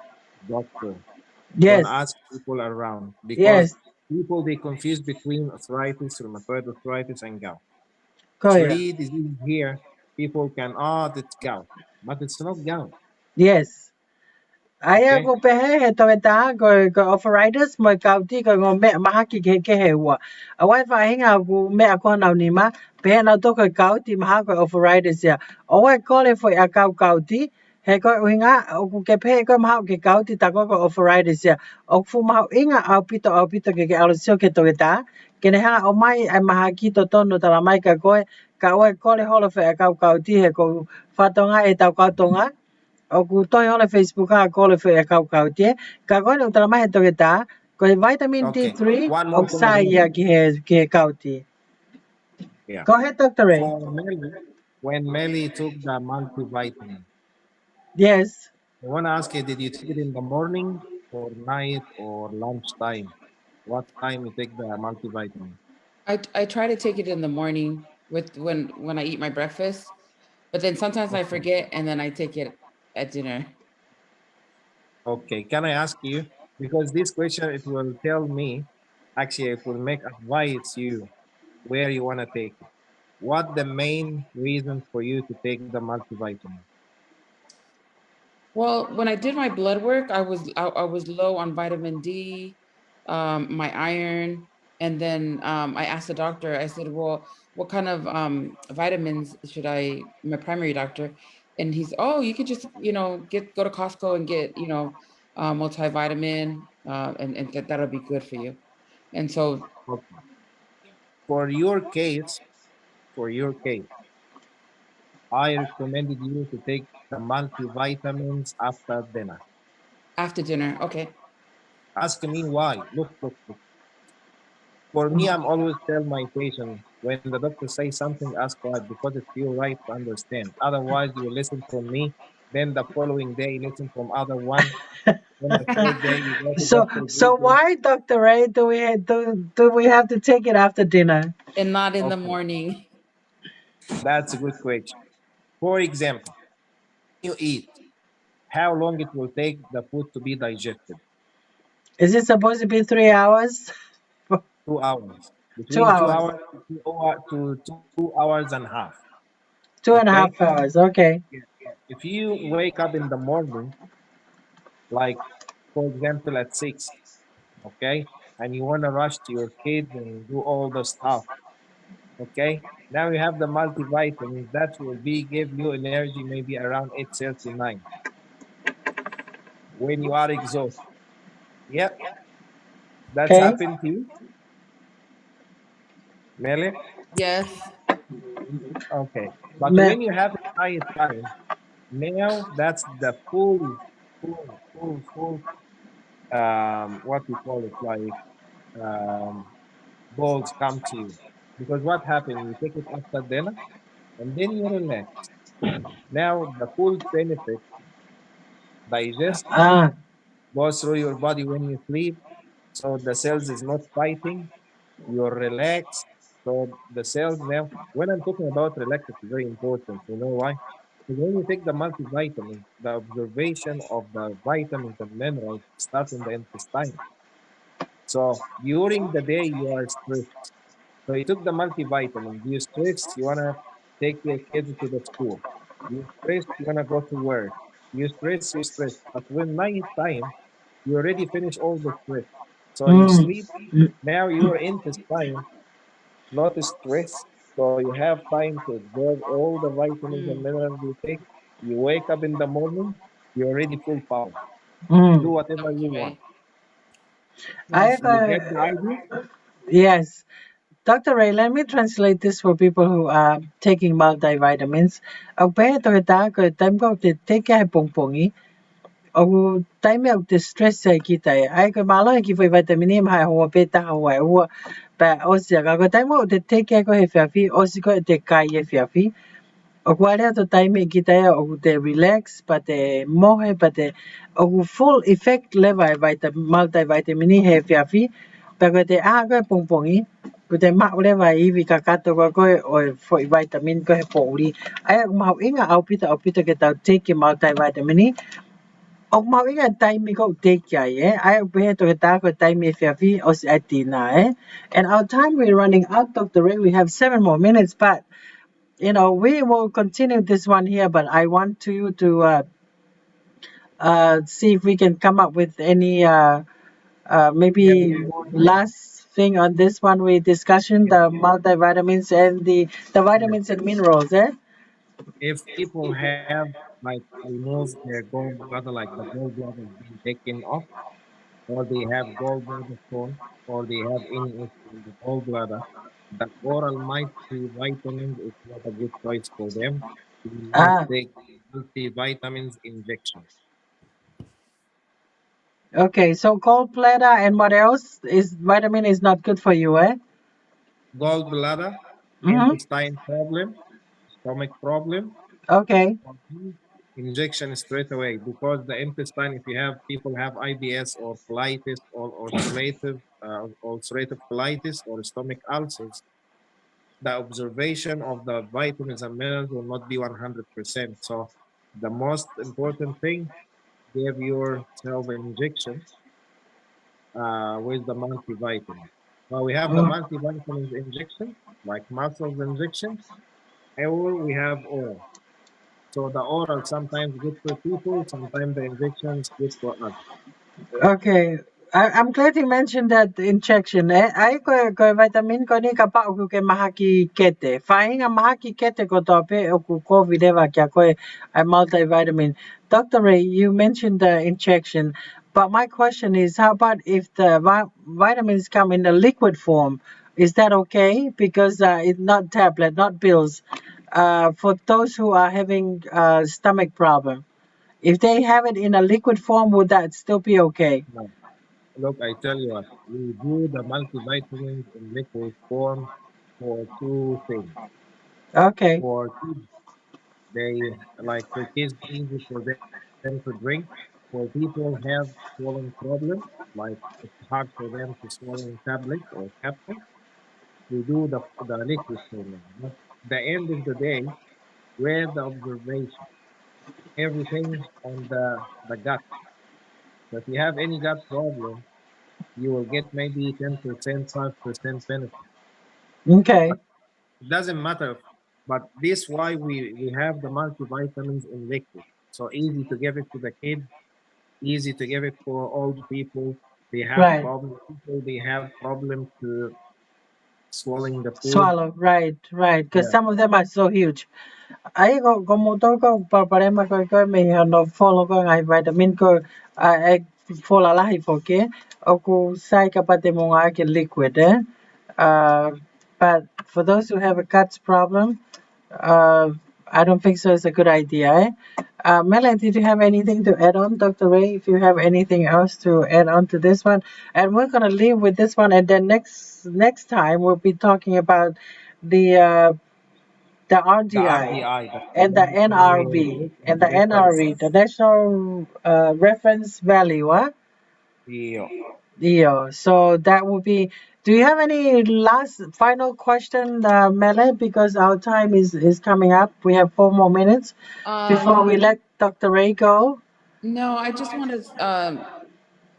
Speaker 2: doctor. Don't
Speaker 1: Yes,
Speaker 2: ask people around because
Speaker 1: yes,
Speaker 2: people they confuse between arthritis, rheumatoid arthritis, and gout.
Speaker 1: correct.
Speaker 2: Three diseases here, people can, oh, that's gout, but it's not gout.
Speaker 1: Yes. Aya
Speaker 2: Okay.
Speaker 1: ko pehe he to ta ko arthritis mo ka ti ko me ma ki ke he wa. A wa fa hinga ku me ko na ni ma pe na to ko ka ti ma ko arthritis ya. O wa ko le fo ya ka ti he ko hinga o ku ke pe ko ma ke ka ti ta ko arthritis ya. O fu ma inga au pito ke alo sio ke to ta. Ke ne ha o mai ai ma ki to no ta la mai ka wa ko le holo fe ka ti he ko fa tonga e ta ka tonga. O ku toi ona Facebook ha ko le fe ka ka tie ka ko no tra mai to ta ko vitamin
Speaker 2: Okay.
Speaker 1: D3
Speaker 2: One more thing
Speaker 1: oxai
Speaker 2: again.
Speaker 1: ya ki ka tie.
Speaker 2: Yeah.
Speaker 1: Go ahead, Dr. Ray.
Speaker 2: For Melly, when Melly took the multivitamin,
Speaker 1: Yes.
Speaker 2: I want to ask you, did you take it in the morning or night or lunchtime? What time you take the multivitamin?
Speaker 4: I try to take it in the morning with when I eat my breakfast, but then sometimes I
Speaker 2: Okay.
Speaker 4: forget and then I take it at dinner.
Speaker 2: Okay. Can I ask you? Because this question, it will tell me, actually, it will make advise you where you want to take it. What the main reason for you to take the multivitamin?
Speaker 4: Well, when I did my blood work, I was low on vitamin D, my iron, and then I asked the doctor. I said, "Well, what kind of vitamins should I?" My primary doctor, and he's, "Oh, you could just get go to Costco and get multivitamin, and that'll be good for you." And so
Speaker 2: Okay. For your case, for your case, I recommended you to take the multivitamins after dinner.
Speaker 4: after dinner, okay.
Speaker 2: Ask me why. Look, look, look. For me, I'm always tell my patient when the doctor says something, ask why, because it's your right to understand. Otherwise, you listen from me. Then the following day, you listen from other one. Then the third day, you go to Dr.
Speaker 1: So
Speaker 2: Google.
Speaker 1: why, Dr. Ray, do we have to take it after dinner?
Speaker 4: And not in the
Speaker 2: Okay,
Speaker 4: morning.
Speaker 2: that's a good question. For example, you eat, how long it will take the food to be digested?
Speaker 1: Is it supposed to be 3 hours?
Speaker 2: 2 hours.
Speaker 1: Two
Speaker 2: Between two
Speaker 1: hours.
Speaker 2: hours to 2 hours and a half.
Speaker 1: Two and a
Speaker 2: Okay?
Speaker 1: half hours. Okay.
Speaker 2: Yeah, yeah. If you wake up in the morning, like for example at 6, okay, and you want to rush to your kids and do all the stuff, okay, now you have the multivitamins that will be give you energy maybe around 8:39 when you are exhausted. Yep, that's
Speaker 1: Okay.
Speaker 2: happened to you, Mele.
Speaker 4: Yes.
Speaker 2: Okay, but
Speaker 1: Me-
Speaker 2: when you have it night time, now that's the full what we call it, like um balls come to you. Because what happened, you take it after dinner and then you relax. Now the full benefit digest
Speaker 1: ah,
Speaker 2: goes through your body when you sleep. So the cells is not fighting. You're relaxed. So the cells now, when I'm talking about relax, it's very important. You know why? Because when you take the multivitamin, the observation of the vitamins and minerals start in the intestine. So during the day, you are stressed. So you took the multivitamin. You stress, you wanna take your kids to the school. You stress, you wanna go to work. You stress, you stress. But when night time, you already finish all the stress. So you
Speaker 1: Mm.
Speaker 2: sleep. Now your intestine not stress. So you have time to absorb all the vitamins and
Speaker 4: Mm,
Speaker 2: minerals you take. You wake up in the morning, you're already full power. Do
Speaker 1: Mm.
Speaker 2: whatever you want.
Speaker 4: right.
Speaker 1: I
Speaker 4: Yes.
Speaker 1: have
Speaker 2: You get the
Speaker 1: a,
Speaker 2: idea?
Speaker 1: yes. Dr. Ray, let me translate this for people who are taking multivitamins. Ang pera to kita ko time ko te take care pongpongi. O time of the stress sa kita ay ko malo ki foi vitamin E hai ho beta ho ai ho pa o sia ka ko time mo te take care ko he fiafi o si ko te kai he fiafi. O kuarea to time kita ya o te relax pa te mohe pa te o full effect level vitamin multivitamin E he fiafi pa ko te a ko pongpongi ko te ma ole vai vi ka kato ko o foi vitamin ko he poli ai ma inga au pita ke ta take multivitamin E o mau inga time ko take ya ai be to ke ta ko time fiafi o si atina and our time we're running out of the ring we have 7 more minutes but we will continue this one here, but I want to see if we can come up with any
Speaker 2: Yeah,
Speaker 1: maybe
Speaker 2: before
Speaker 1: last thing on this one. We discussion
Speaker 2: if,
Speaker 1: the multivitamins and the
Speaker 2: yeah,
Speaker 1: vitamins and minerals.
Speaker 2: if people have like removed their gallbladder, like the gallbladder is being taken off, or they have gallbladder stone, or they have any issue in the gallbladder, the oral multivitamins is not a good choice for them. You must
Speaker 1: Ah,
Speaker 2: take multivitamins injection.
Speaker 1: okay. So gallbladder and what else is vitamin is not good for you, eh?
Speaker 2: Gallbladder,
Speaker 1: Mm-hmm.
Speaker 2: intestine problem, stomach problem,
Speaker 1: Okay.
Speaker 2: for me, injection straight away because the intestine, if you have people have IBS or colitis or ulcerative colitis or stomach ulcers, the observation of the vitamins and minerals will not be 100%. So the most important thing, give yourself an injection with the multivitamin. Now we have the
Speaker 1: Mm.
Speaker 2: multivitamins injection, like muscles injection, or we have oral. So the oral sometimes good for people, sometimes the injection is good for us.
Speaker 1: Okay. I'm glad you mentioned that injection. Ai ko vitamin ko ni kapa o ke mahaki kete. Fainga mahaki kete ko tope o ku COVID eva kia ko a multivitamin. Dr. Ray, you mentioned the injection, but my question is, how about if the vitamins come in a liquid form? Is that okay? Because it's not tablet, not pills. For those who are having stomach problem. If they have it in a liquid form, would that still be okay?
Speaker 2: Now, look, I tell you what, we do the multivitamins in liquid form for two things.
Speaker 1: Okay.
Speaker 2: For kids, they like for kids, easy for them to drink. For people have swallowing problem, like it's hard for them to swallow in tablet or capsule, we do the liquid form. But the end of the day, where the observation, everything on the gut. So if you have any gut problem, you will get maybe 10%, 5% benefit.
Speaker 1: Okay.
Speaker 2: But it doesn't matter. But this why we have the multivitamins in liquid. So easy to give it to the kid, easy to give it for old people. They have
Speaker 1: Right.
Speaker 2: problems. People they have problems to swallowing the food.
Speaker 1: Swallow. Right. Right. Because
Speaker 2: Yeah.
Speaker 1: some of them are so huge. Ai como to ko parema ko me no follow ko ngai vitamin ko ai fola lahi foke o ku sai ka pate mo ke liquid uh but for those who have a guts problem uh I don't think so it's a good idea Melanie, did you have anything to add on, Dr. Ray? If you have anything else to add on to this one, and we're gonna leave with this one, and then next time we'll be talking about the
Speaker 2: The
Speaker 1: RDI
Speaker 2: RDI, the
Speaker 1: and the NRV
Speaker 2: reduced
Speaker 1: and the
Speaker 2: triglycerides.
Speaker 1: NRV, the National Reference Value, huh?
Speaker 2: Yeah.
Speaker 1: Yeah. So that would be Do you have any last final question, Mele? Because our time is coming up. We have 4 more minutes before we let Dr. Ray go.
Speaker 4: No, I just want to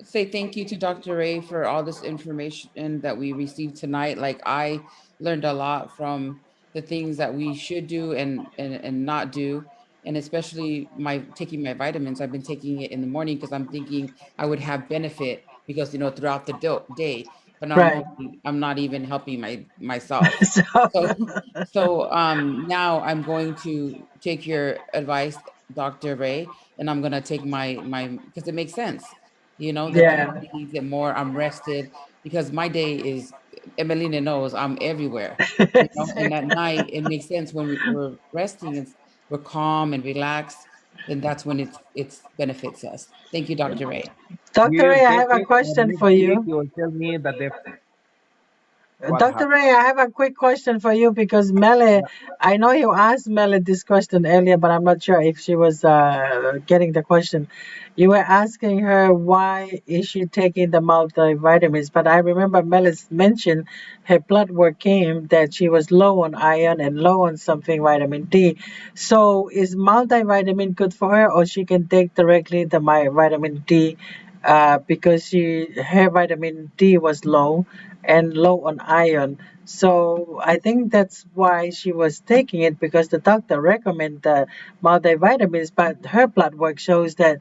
Speaker 4: say thank you to Dr. Ray for all this information that we received tonight. Like I learned a lot from the things that we should do and not do. And especially my taking my vitamins. I've been taking it in the morning because I'm thinking I would have benefit because throughout the day, but now
Speaker 1: Right.
Speaker 4: I'm not even helping myself.
Speaker 1: So,
Speaker 4: So now I'm going to take your advice, Dr. Ray, and I'm gonna take my because it makes sense. The
Speaker 1: yeah.
Speaker 4: body needs it more. I'm rested because my day is, Emelina knows I'm everywhere. And at
Speaker 1: Exactly.
Speaker 4: night it makes sense when we're resting and we're calm and relaxed. Then that's when it's benefits us. Thank you, Dr. Ray.
Speaker 1: Dr.
Speaker 2: You
Speaker 1: Ray, I
Speaker 2: take
Speaker 1: have a
Speaker 2: it, and
Speaker 1: question
Speaker 2: next
Speaker 1: for
Speaker 2: week
Speaker 1: you.
Speaker 2: you will tell me the difference. What
Speaker 1: Dr.
Speaker 2: happened?
Speaker 1: Ray, I have a quick question for you because Mele,
Speaker 2: Yeah.
Speaker 1: I know you asked Mele this question earlier, but I'm not sure if she was getting the question. You were asking her why is she taking the multivitamins, but I remember Mele's mentioned her blood work came that she was low on iron and low on something vitamin D. So is multivitamin good for her, or she can take directly the vitamin D because her vitamin D was low and low on iron. So I think that's why she was taking it because the doctor recommended the multivitamins, but her blood work shows that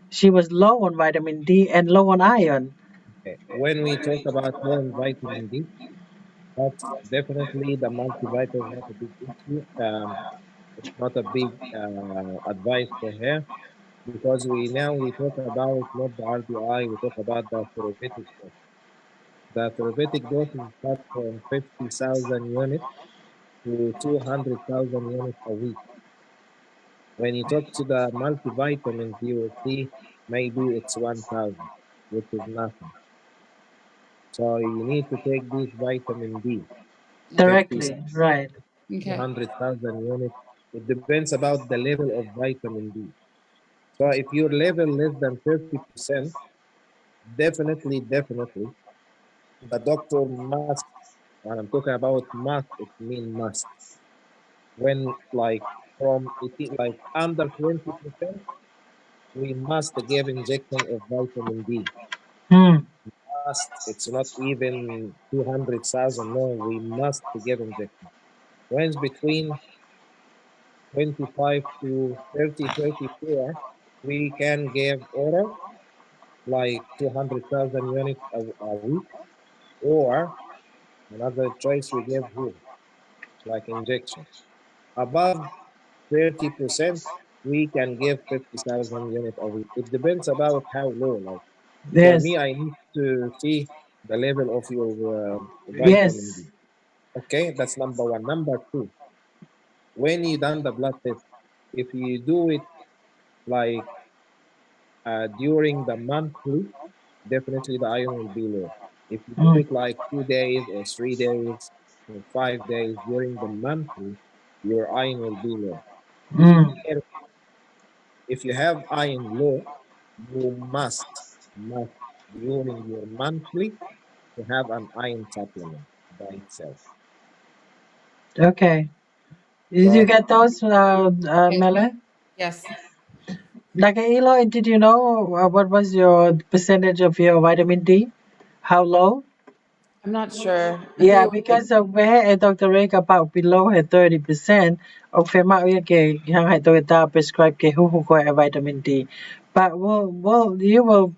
Speaker 1: she was low on vitamin D and low on iron.
Speaker 2: Okay. When we talk about low in vitamin D, that's definitely the multivitamin is not a big issue. It's not a big advice for her because we talk about not the RDI, we talk about the therapeutic dose. The therapeutic dose is start from 50,000 units to 200,000 units a week. When you talk to the multivitamins, you will see maybe it's 1,000, which is nothing. So you need to take this vitamin D, 50,000,
Speaker 1: Directly, right.
Speaker 4: Okay.
Speaker 2: 200,000 units. It depends about the level of vitamin D. So if your level less than 30%, definitely, the doctor must, when I'm talking about must, it means must. When like from 18, like under 20%, we must give injection of vitamin D.
Speaker 1: Hmm.
Speaker 2: Must. It's not even 200,000. No, we must give injection. When it's between 25 to 30, 34, we can give oral like 200,000 units a week, or another choice we give here, like injection. Above 30%, we can give 50,000 units a week. It depends about how low. Like for
Speaker 1: Yes.
Speaker 2: me, I need to see the level of your vitamin D.
Speaker 1: Yes.
Speaker 2: Okay, that's number one. Number two, when you done the blood test, if you do it like during the monthly, definitely the iron will be low. If you do
Speaker 1: Mm.
Speaker 2: it like 2 days or 3 days or 5 days during the monthly, your iron will be low. Be
Speaker 1: Mm.
Speaker 2: careful. If you have iron low, you must during your monthly to have an iron supplement by itself.
Speaker 1: Okay. Did you
Speaker 2: So
Speaker 1: get those,
Speaker 4: Yes.
Speaker 1: Mele?
Speaker 4: Yes.
Speaker 1: Like Eloy, did you know what was your percentage of your vitamin D? How low?
Speaker 4: I'm not sure. I think
Speaker 1: Yeah,
Speaker 4: it was like,
Speaker 1: because of where Dr. Rake about below her 30%, of FEMA ke yang hai to ta prescribe ke hu ko vitamin D. But you will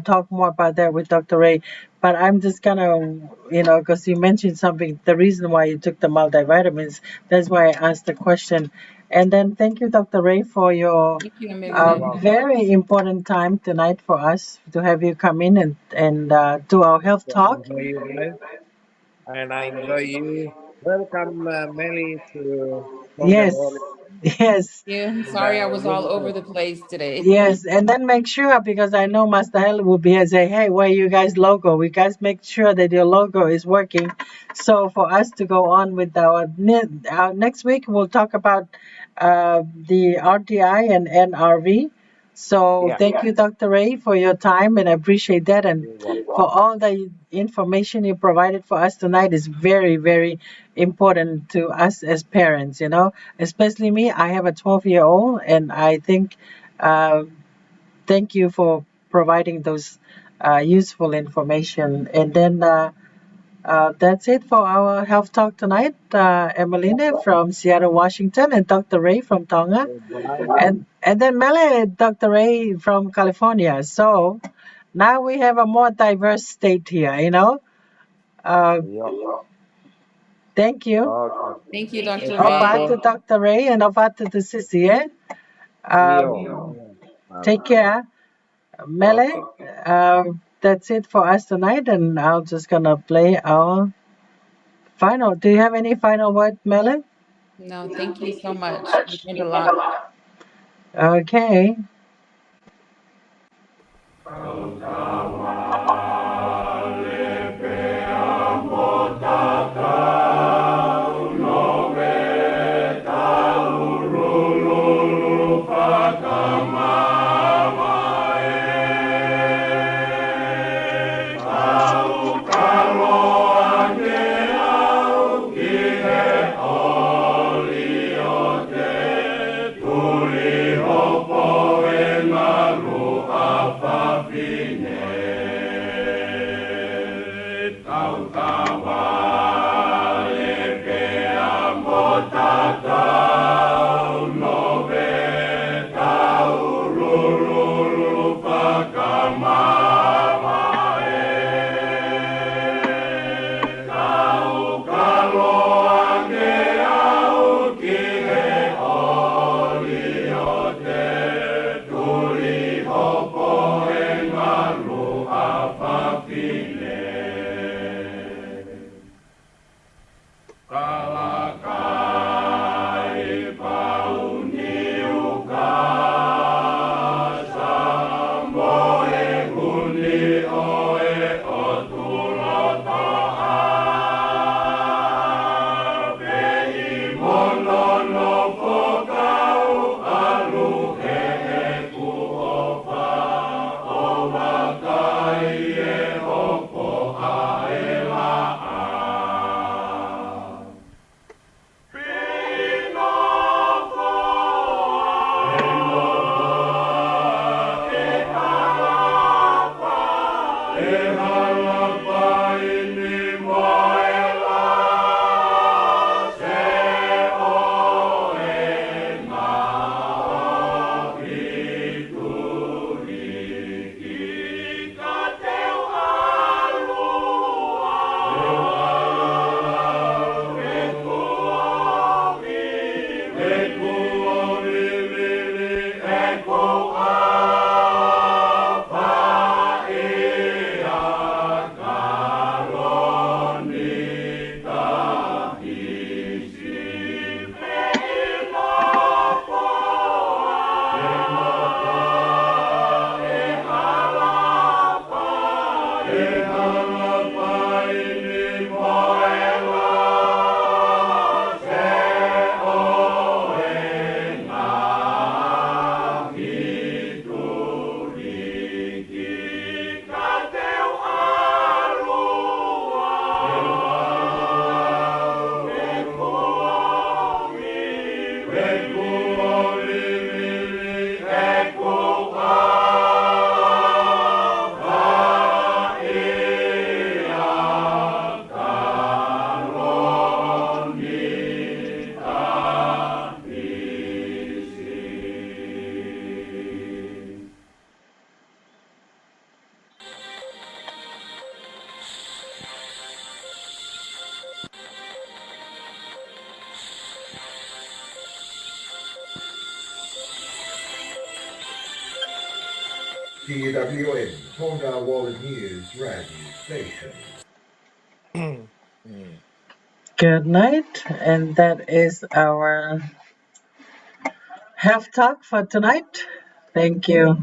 Speaker 1: talk more about that with Dr. Ray. But I'm just gonna because you mentioned something, the reason why you took the multivitamins. That's why I asked the question. And then thank you, Dr. Ray, for your
Speaker 4: thank you,
Speaker 2: you're
Speaker 4: Emeline.
Speaker 2: welcome.
Speaker 1: very important time tonight for us to have you come in and do our health
Speaker 2: So I
Speaker 1: talk.
Speaker 2: enjoy you guys, and I enjoy you. Welcome, Melly, to Tonga
Speaker 1: Yes,
Speaker 2: World
Speaker 1: yes,
Speaker 4: You.
Speaker 2: and
Speaker 4: Sorry, I was all over
Speaker 2: Unity.
Speaker 4: the place today.
Speaker 1: yes. And then make sure, because I know Master Hell will be here and say, hey, where you guys logo? We guys make sure that your logo is working. So for us to go on with our next week, we'll talk about the RTI and NRV. So
Speaker 2: Yeah,
Speaker 1: thank you, Dr. Ray, for your time, and I appreciate that. And
Speaker 2: you're welcome.
Speaker 1: for all the information you provided for us tonight. Is very, very important to us as parents, you know, especially me. I have a 12-year-old, and I think, uh, thank you for providing those useful information. And then that's it for our health talk tonight. Emeline from Seattle, Washington, and Dr. Ray from Tonga.
Speaker 2: Goodbye.
Speaker 1: And then Mele, Dr. Ray from California. So now we have a more diverse state here, you know. Uh,
Speaker 2: Yep.
Speaker 1: thank you.
Speaker 2: Okay.
Speaker 4: Thank you, Dr.
Speaker 1: Over to
Speaker 4: Ray.
Speaker 2: Exacto.
Speaker 1: Dr. Ray and over to Sissy, eh?
Speaker 2: Yo.
Speaker 1: Take care. Mele,
Speaker 2: Okay.
Speaker 1: that's it for us tonight, and I'm just gonna play our final. Do you have any final word, Mele?
Speaker 4: No, thank you so much. We learned a lot.
Speaker 1: Okay.
Speaker 3: TWN, Tonga Wallet News Radio Station.
Speaker 1: Good night. And that is our health talk for tonight. Thank you.